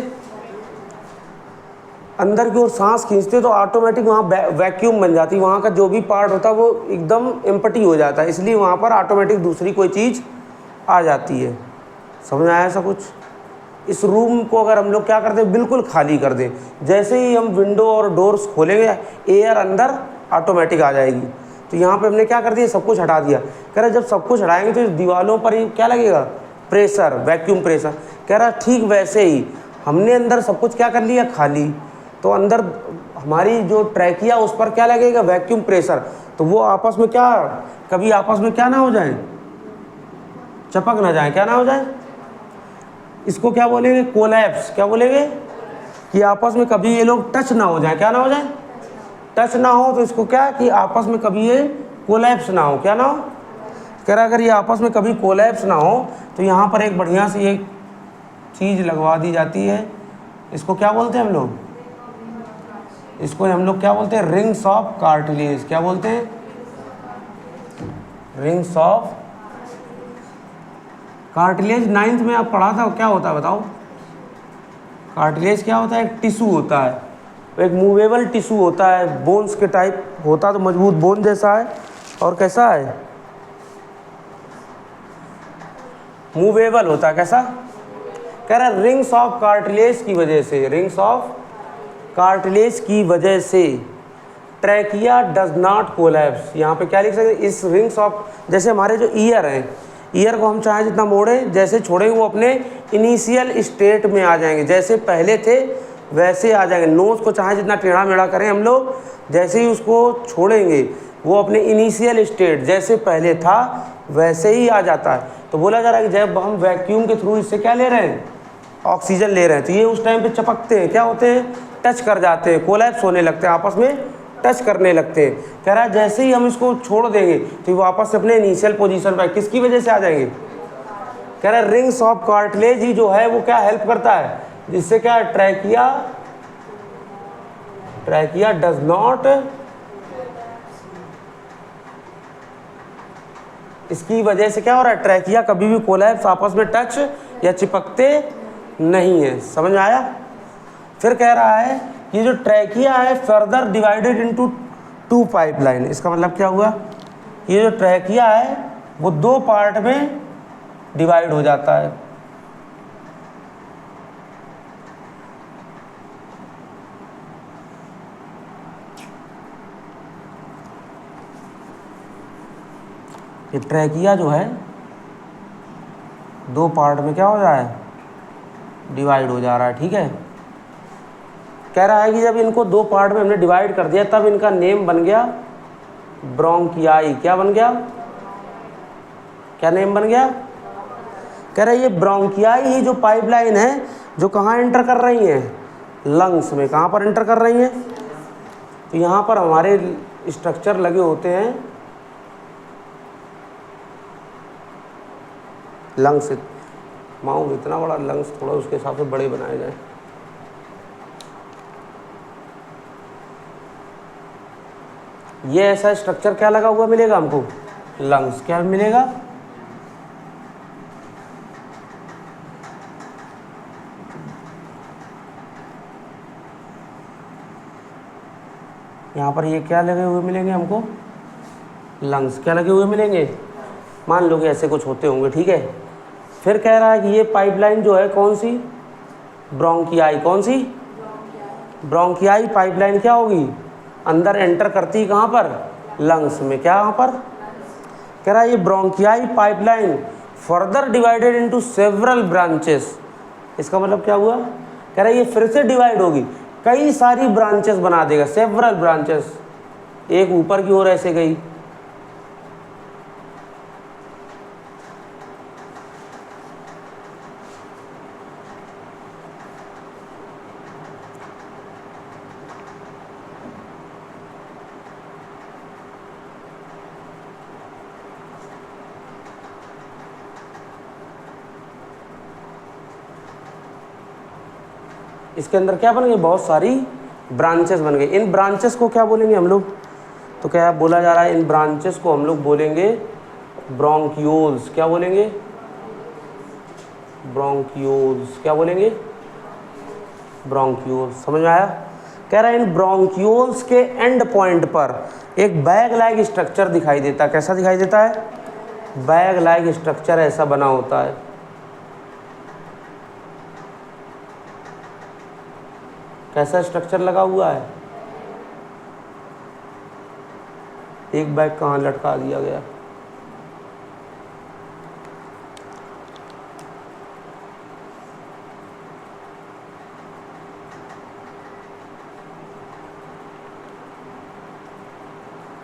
अंदर की ओर सांस खींचते तो ऑटोमेटिक वहाँ वैक्यूम बन जाती है, वहाँ का जो भी पार्ट होता है वो एकदम एम्प्टी हो जाता है, इसलिए वहाँ पर ऑटोमेटिक दूसरी कोई चीज़ आ जाती है। समझ आया ऐसा कुछ? इस रूम को अगर हम लोग क्या कर दें? बिल्कुल खाली कर दें, जैसे ही हम विंडो और डोर्स खोलेंगे एयर अंदर ऑटोमेटिक आ जाएगी। तो यहाँ पे हमने क्या कर दिया? सब कुछ हटा दिया। कह रहा जब सब कुछ हटाएंगे तो इस दीवारों पर ही क्या लगेगा? Pressure, vacuum pressure. कह रहा ठीक वैसे ही हमने अंदर सब कुछ क्या कर लिया? खाली। तो अंदर हमारी जो ट्रैकिया उस पर क्या लगेगा? Vacuum pressure. तो वो आपस में क्या, कभी आपस में क्या ना हो जाए? चपक ना जाए। क्या ना हो जाए? इसको क्या बोलेंगे? कोलैप्स। क्या बोलेंगे? कि आपस में कभी ये लोग टच ना हो जाए। क्या ना हो जाए? टच ना हो। तो इसको क्या कि आपस में कभी ये कोलैप्स ना हो। क्या ना हो? कह रहा अगर ये आपस में कभी कोलैप्स ना हो तो यहाँ पर एक बढ़िया सी एक चीज़ लगवा दी जाती है। इसको क्या बोलते हैं हम लोग? इसको हम लोग क्या बोलते हैं? Rings of cartilage. क्या बोलते हैं? Rings of cartilage. 9th में आप पढ़ा था, क्या होता है बताओ? कार्टिलेज क्या होता है? एक टिश्यू होता है एक मूवेबल टिश्यू होता है, बोन्स के टाइप होता तो मजबूत बोन जैसा है, और कैसा है, मूवेबल होता है। कैसा, कह रहा है रिंग्स ऑफ कार्टिलेज की वजह से, रिंग्स ऑफ कार्टिलेज की वजह से ट्रैकिया डज नॉट कोलैप्स। यहाँ पे क्या लिख सकते हैं, इस रिंग्स ऑफ, जैसे हमारे जो ईयर हैं, ईयर को हम चाहे जितना मोड़ें, जैसे छोड़ेंगे वो अपने इनिशियल स्टेट में आ जाएंगे, जैसे पहले थे वैसे आ जाएंगे। नोज को चाहे जितना टेढ़ा मेढ़ा करें हम लोग, जैसे ही उसको छोड़ेंगे वो अपने इनिशियल स्टेट जैसे पहले था वैसे ही आ जाता है। तो बोला जा रहा है कि जब हम वैक्यूम के थ्रू इससे क्या ले रहे हैं, ऑक्सीजन ले रहे हैं, तो ये उस टाइम पे चपकते हैं, क्या होते हैं, टच कर जाते हैं, कोलैप्स होने लगते हैं, आपस में टच करने लगते हैं। कह रहा है जैसे ही हम इसको छोड़ देंगे तो ये वापस से अपने इनिशियल पोजीशन पर किसकी वजह से आ जाएंगे, कह रहा है रिंग्स ऑफ कार्टिलेज ही जो है वो क्या हेल्प करता है, जिससे क्या ट्रैकिया डज नॉट, इसकी वजह से क्या हो रहा है, ट्रैकिया कभी भी कोलैप्स, आपस में टच या चिपकते नहीं है। समझ में आया। फिर कह रहा है ये जो ट्रैकिया है फर्दर डिवाइडेड इनटू 2 पाइपलाइन। इसका मतलब क्या हुआ, ये जो ट्रैकिया है वो 2 पार्ट में डिवाइड हो जाता है। ये ट्रैकिया जो है 2 पार्ट में क्या हो रहा है, डिवाइड हो जा रहा है। ठीक है, कह रहा है कि जब इनको 2 पार्ट में हमने डिवाइड कर दिया तब इनका नेम बन गया ब्रोंकियाई। क्या बन गया, क्या नेम बन गया, कह रहा है ये ब्रोंकियाई ही जो पाइपलाइन है जो कहाँ एंटर कर रही हैं, लंग्स में। कहाँ पर एंटर कर रही हैं, तो यहाँ पर हमारे स्ट्रक्चर लगे होते हैं लंग्स। माउस इतना बड़ा, लंग्स थोड़ा उसके हिसाब से बड़े बनाए जाए। ये ऐसा स्ट्रक्चर क्या लगा हुआ मिलेगा हमको, लंग्स। क्या मिलेगा, यहाँ पर ये क्या लगे हुए मिलेंगे हमको, लंग्स। क्या लगे हुए मिलेंगे, मान लो कि ऐसे कुछ होते होंगे। ठीक है, फिर कह रहा है कि ये पाइपलाइन जो है कौन सी, ब्रोंकियाई। कौन सी, ब्रोंकियाई पाइपलाइन क्या होगी, अंदर एंटर करती कहाँ पर, लंग्स में। क्या यहाँ पर कह रहा है ये bronchiae pipeline further divided into several branches. इसका मतलब क्या हुआ, कह रहा है ये फिर से डिवाइड होगी, कई सारी ब्रांचेस बना देगा, सेवरल ब्रांचेस। एक ऊपर की ओर ऐसे गई, इसके अंदर क्या बन गई, बहुत सारी ब्रांचेस बन गई। इन ब्रांचेस को क्या बोलेंगे हम लोग, तो क्या बोला जा रहा है, इन ब्रांचेस को हम लोग बोलेंगे ब्रोंकियोल्स। क्या बोलेंगे, ब्रोंकियोल्स। क्या बोलेंगे, ब्रोंकियोल्स। समझ में आया। कह रहा है इन ब्रोंकियोल्स के एंड पॉइंट पर एक बैग लाइक स्ट्रक्चर दिखाई देता है। कैसा दिखाई देता है, बैग लाइक स्ट्रक्चर ऐसा बना होता है। कैसा स्ट्रक्चर लगा हुआ है, एक बैग कहाँ लटका दिया गया,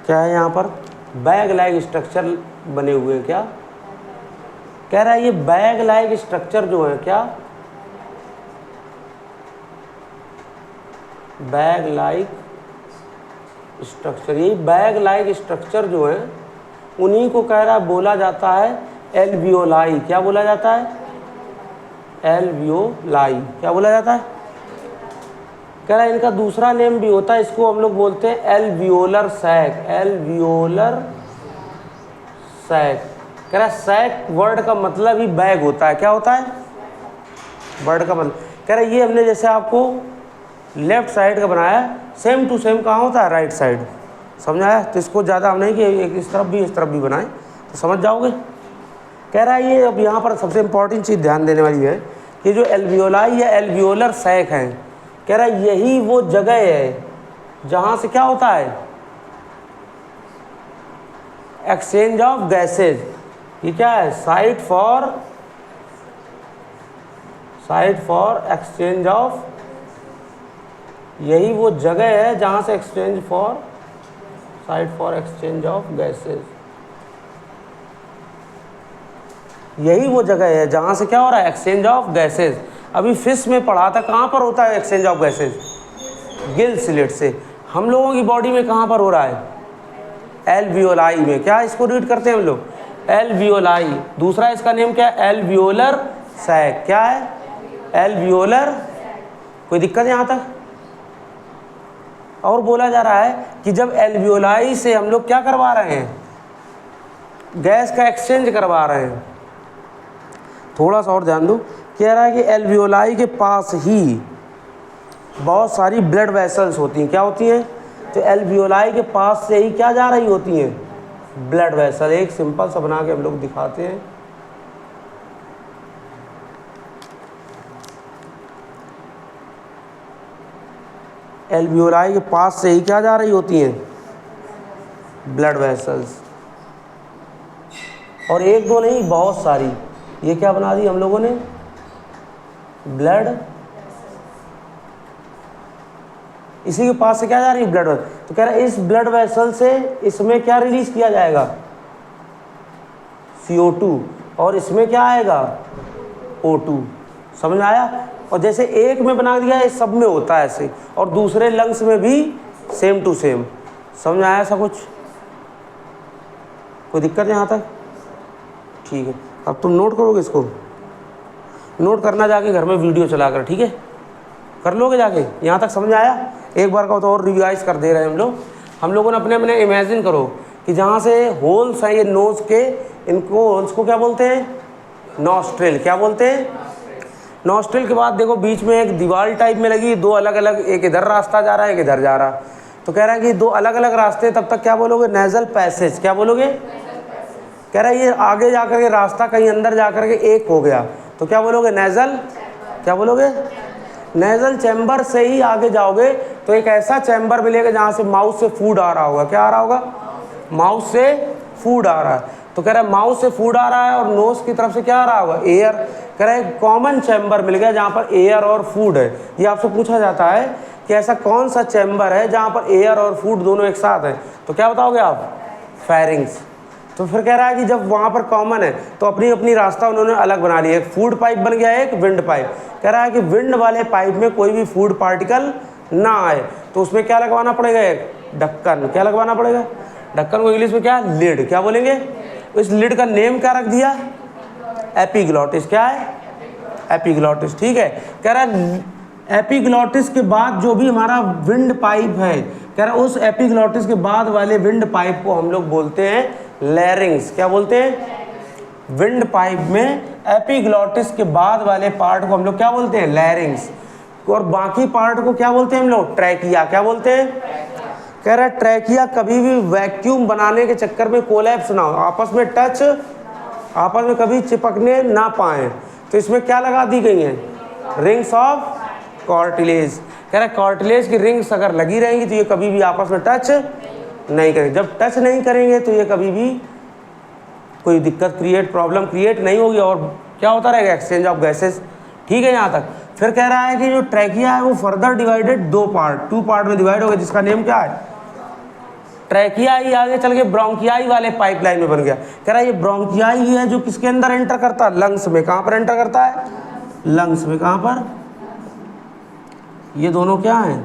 क्या है यहाँ पर, बैग लाइक स्ट्रक्चर बने हुए हैं। क्या कह रहा है, ये बैग लाइक स्ट्रक्चर जो है, क्या बैग लाइक स्ट्रक्चर, ये बैग लाइक स्ट्रक्चर जो है उन्हीं को कह रहा है बोला जाता है एल्वियोलाई। क्या बोला जाता है, एल्वियोलाई। क्या बोला जाता है, कह रहा है इनका दूसरा नेम भी होता है, इसको हम लोग बोलते हैं एल्वियोलर सैक। Alveolar sac. कह रहा है सैक वर्ड का मतलब ही बैग होता है। क्या होता है, वर्ड का मतलब। कह रहा है ये हमने जैसे आपको लेफ्ट साइड का बनाया, सेम टू सेम कहाँ होता है, राइट साइड। समझ आया? तो इसको ज़्यादा हम नहीं कि एक इस तरफ भी बनाएं, तो समझ जाओगे। कह रहा है ये, अब यहाँ पर सबसे इम्पॉर्टेंट चीज़ ध्यान देने वाली है कि जो एल्वियोलाई या एल्वियोलर सैक हैं, कह रहा है यही वो जगह है जहाँ से क्या होता है, एक्सचेंज ऑफ गैसेज। ये क्या है, साइट फॉर एक्सचेंज ऑफ, यही वो जगह है जहाँ से site for exchange of gases, यही वो जगह है जहाँ से क्या हो रहा है, एक्सचेंज ऑफ गैसेज। अभी फिश में पढ़ा था, कहाँ पर होता है exchange of gases, Gill slit से। हम लोगों की बॉडी में कहाँ पर हो रहा है, एल्वियोलाई में। क्या इसको रीड करते हैं हम लोग, एल्वियोलाई। दूसरा इसका नेम क्या है, एल्वियोलर सैक। क्या है, एल्वियोलर। कोई दिक्कत है यहाँ तक? और बोला जा रहा है कि जब एल्वियोलाई से हम लोग क्या करवा रहे हैं, गैस का एक्सचेंज करवा रहे हैं। थोड़ा सा और ध्यान दो, कह रहा है कि एल्वियोलाई के पास ही बहुत सारी ब्लड वेसल्स होती हैं। क्या होती हैं, तो एल्वियोलाई के पास से ही क्या जा रही होती हैं, ब्लड वेसल। एक सिंपल सा बना के हम लोग दिखाते हैं। एल्वियोलाई के पास से ही क्या जा रही होती हैं, ब्लड वेसल्स। और एक दो नहीं, बहुत सारी। ये क्या बना दी हम लोगों ने, ब्लड, इसी के पास से क्या जा रही है, ब्लड वेसल। तो कह रहा है इस ब्लड वेसल से इसमें क्या रिलीज किया जाएगा, CO2, और इसमें क्या आएगा, O2। समझ आया? और जैसे एक में बना दिया, ये सब में होता है ऐसे, और दूसरे लंग्स में भी सेम टू सेम। समझ आया ऐसा कुछ? कोई दिक्कत है यहाँ तक? ठीक है, अब तुम नोट करोगे इसको, नोट करना जाके घर में वीडियो चला कर, ठीक है, कर लोगे जाके। यहाँ तक समझ आया? एक बार का तो और रिवाइज कर दे रहे हैं हम लोगों ने अपने इमेजिन करो कि जहाँ से होल्स हैं ये नोज़ के, इनको होल्स को क्या बोलते हैं, नॉस्ट्रिल। क्या बोलते हैं, नॉस्ट्रिल। के बाद देखो बीच में एक दीवार टाइप में लगी, दो अलग अलग, एक इधर रास्ता जा रहा है, एक इधर जा रहा। तो कह रहा है कि दो अलग अलग रास्ते, तब तक क्या बोलोगे, नेजल पैसेज। क्या बोलोगे, कह रहा है ये आगे जाकर के रास्ता कहीं अंदर जाकर के एक हो गया, तो क्या बोलोगे, नेजल। क्या बोलोगे, नेजल चैम्बर से ही आगे जाओगे तो एक ऐसा चैम्बर मिलेगा जहाँ से माउथ से फूड आ रहा होगा। क्या आ रहा होगा, माउथ से फूड आ रहा है। तो कह रहा है माउथ से फूड आ रहा है और नोज की तरफ से क्या आ रहा होगा, एयर। कह रहा है कॉमन चैम्बर मिल गया जहाँ पर एयर और फूड है। ये आपसे पूछा जाता है कि ऐसा कौन सा चैम्बर है जहाँ पर एयर और फूड दोनों एक साथ है, तो क्या बताओगे आप, फेरिंग्स। तो फिर कह रहा है कि जब वहाँ पर कॉमन है तो अपनी अपनी रास्ता उन्होंने अलग बना लिया। एक फूड पाइप बन गया, एक विंड पाइप। कह रहा है कि विंड वाले पाइप में कोई भी फूड पार्टिकल ना आए, तो उसमें क्या लगवाना पड़ेगा, एक ढक्कन। क्या लगवाना पड़ेगा, ढक्कन को इंग्लिश में क्या, लिड। क्या बोलेंगे, इस लिड का नेम क्या रख दिया, एपिग्लॉटिस। क्या है, एपिग्लॉटिस। ठीक है, कह रहा है एपिग्लॉटिस के बाद जो भी हमारा विंड पाइप है, कह रहा है उस एपिग्लॉटिस के बाद वाले विंड पाइप को हम लोग बोलते हैं लैरिंग्स। क्या बोलते हैं, विंड पाइप में एपिग्लॉटिस के बाद वाले पार्ट को हम लोग क्या बोलते हैं, लैरिंग्स। और बाकी पार्ट को क्या बोलते हैं हम लोग, ट्रैकिया। क्या बोलते हैं, कह रहा है ट्रैकिया कभी भी वैक्यूम बनाने के चक्कर में कोलैप्स ना हो, आपस में टच, आपस में कभी चिपकने ना पाए। तो इसमें क्या लगा दी गई हैं, रिंग्स ऑफ कार्टिलेज। कह रहा है कार्टिलेज की रिंग्स अगर लगी रहेंगी तो ये कभी भी आपस में टच नहीं करेंगे। जब टच नहीं करेंगे तो ये कभी भी कोई दिक्कत प्रॉब्लम क्रिएट नहीं होगी, और क्या होता रहेगा, एक्सचेंज ऑफ गैसेस। ठीक है यहाँ तक। फिर कह रहा है कि जो ट्रैकिया है वो फर्दर डिवाइडेड टू पार्ट में डिवाइड हो गया, जिसका नेम क्या है, ट्रैकियाई। आगे चल के ब्रोंकियाई वाले पाइपलाइन में बन गया। कह रहा है ये ब्रोंकियाई है जो किसके अंदर एंटर करता है, लंग्स में। कहाँ पर एंटर करता है, लंग्स में। कहाँ पर, ये दोनों क्या हैं,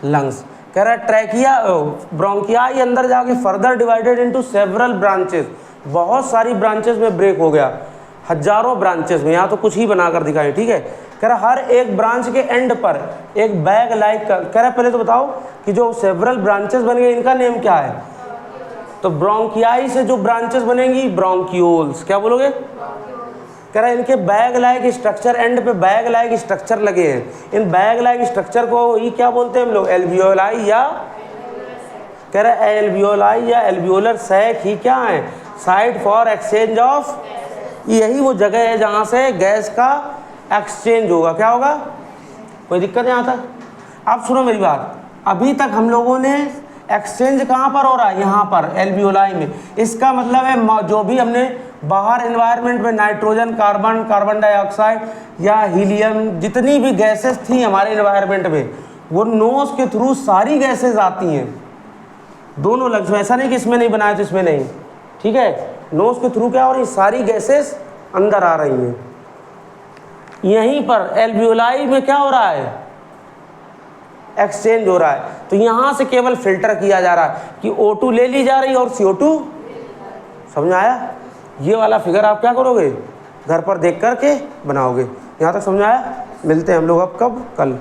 लंग्स। कह रहा है ट्रैकिया ब्रोंकियाई अंदर जाके further divided into several branches, बहुत सारी ब्रांचेस में ब्रेक हो गया, हजारों ब्रांचेस में। यहाँ तो कुछ ही बनाकर दिखाएं। ठीक है, कह रहा हर एक ब्रांच के एंड पर एक बैग लाइक का। कह रहा पहले तो बताओ कि जो सेवरल ब्रांचेस बन गए इनका नेम क्या है, तो ब्रोंकियाई से जो ब्रांचेस बनेंगी ब्रोंक्यूल्स। क्या बोलोगे, कह रहा है इनके बैग लाइक स्ट्रक्चर, एंड पे बैग लाइक स्ट्रक्चर लगे हैं। इन बैग लाइक स्ट्रक्चर को ही क्या बोलते हैं हम लोग? एल्वियोलाई या, कह रहा है एल्वियोलाई या एल्वियोलर सैक ही क्या है? साइट फॉर एक्सचेंज ऑफ, यही वो जगह है जहाँ से गैस का एक्सचेंज होगा। क्या होगा? कोई दिक्कत यहाँ तक? अब सुनो मेरी बात, अभी तक हम लोगों ने एक्सचेंज कहाँ पर हो रहा है? यहाँ पर एल्वियोलाई में। इसका मतलब है जो भी हमने बाहर एनवायरनमेंट में नाइट्रोजन, कार्बन, कार्बन डाइऑक्साइड या हीलियम, जितनी भी गैसेस थी हमारे एनवायरनमेंट में, वो नोज के थ्रू सारी गैसेस आती हैं, दोनों लफ्ज़ में। ऐसा नहीं कि इसमें नहीं बनाया तो इसमें नहीं, ठीक है। नोज के थ्रू क्या हो रही है? सारी गैसेस अंदर आ रही हैं। यहीं पर एल्वियोलाई में क्या हो रहा है? एक्सचेंज हो रहा है। तो यहाँ से केवल फिल्टर किया जा रहा है कि O2 ले ली जा रही है और CO2, समझ में आया? ये वाला फिगर आप क्या करोगे? घर पर देख करके बनाओगे। यहाँ तक समझ में आया? मिलते हैं हम लोग अब कब? कल।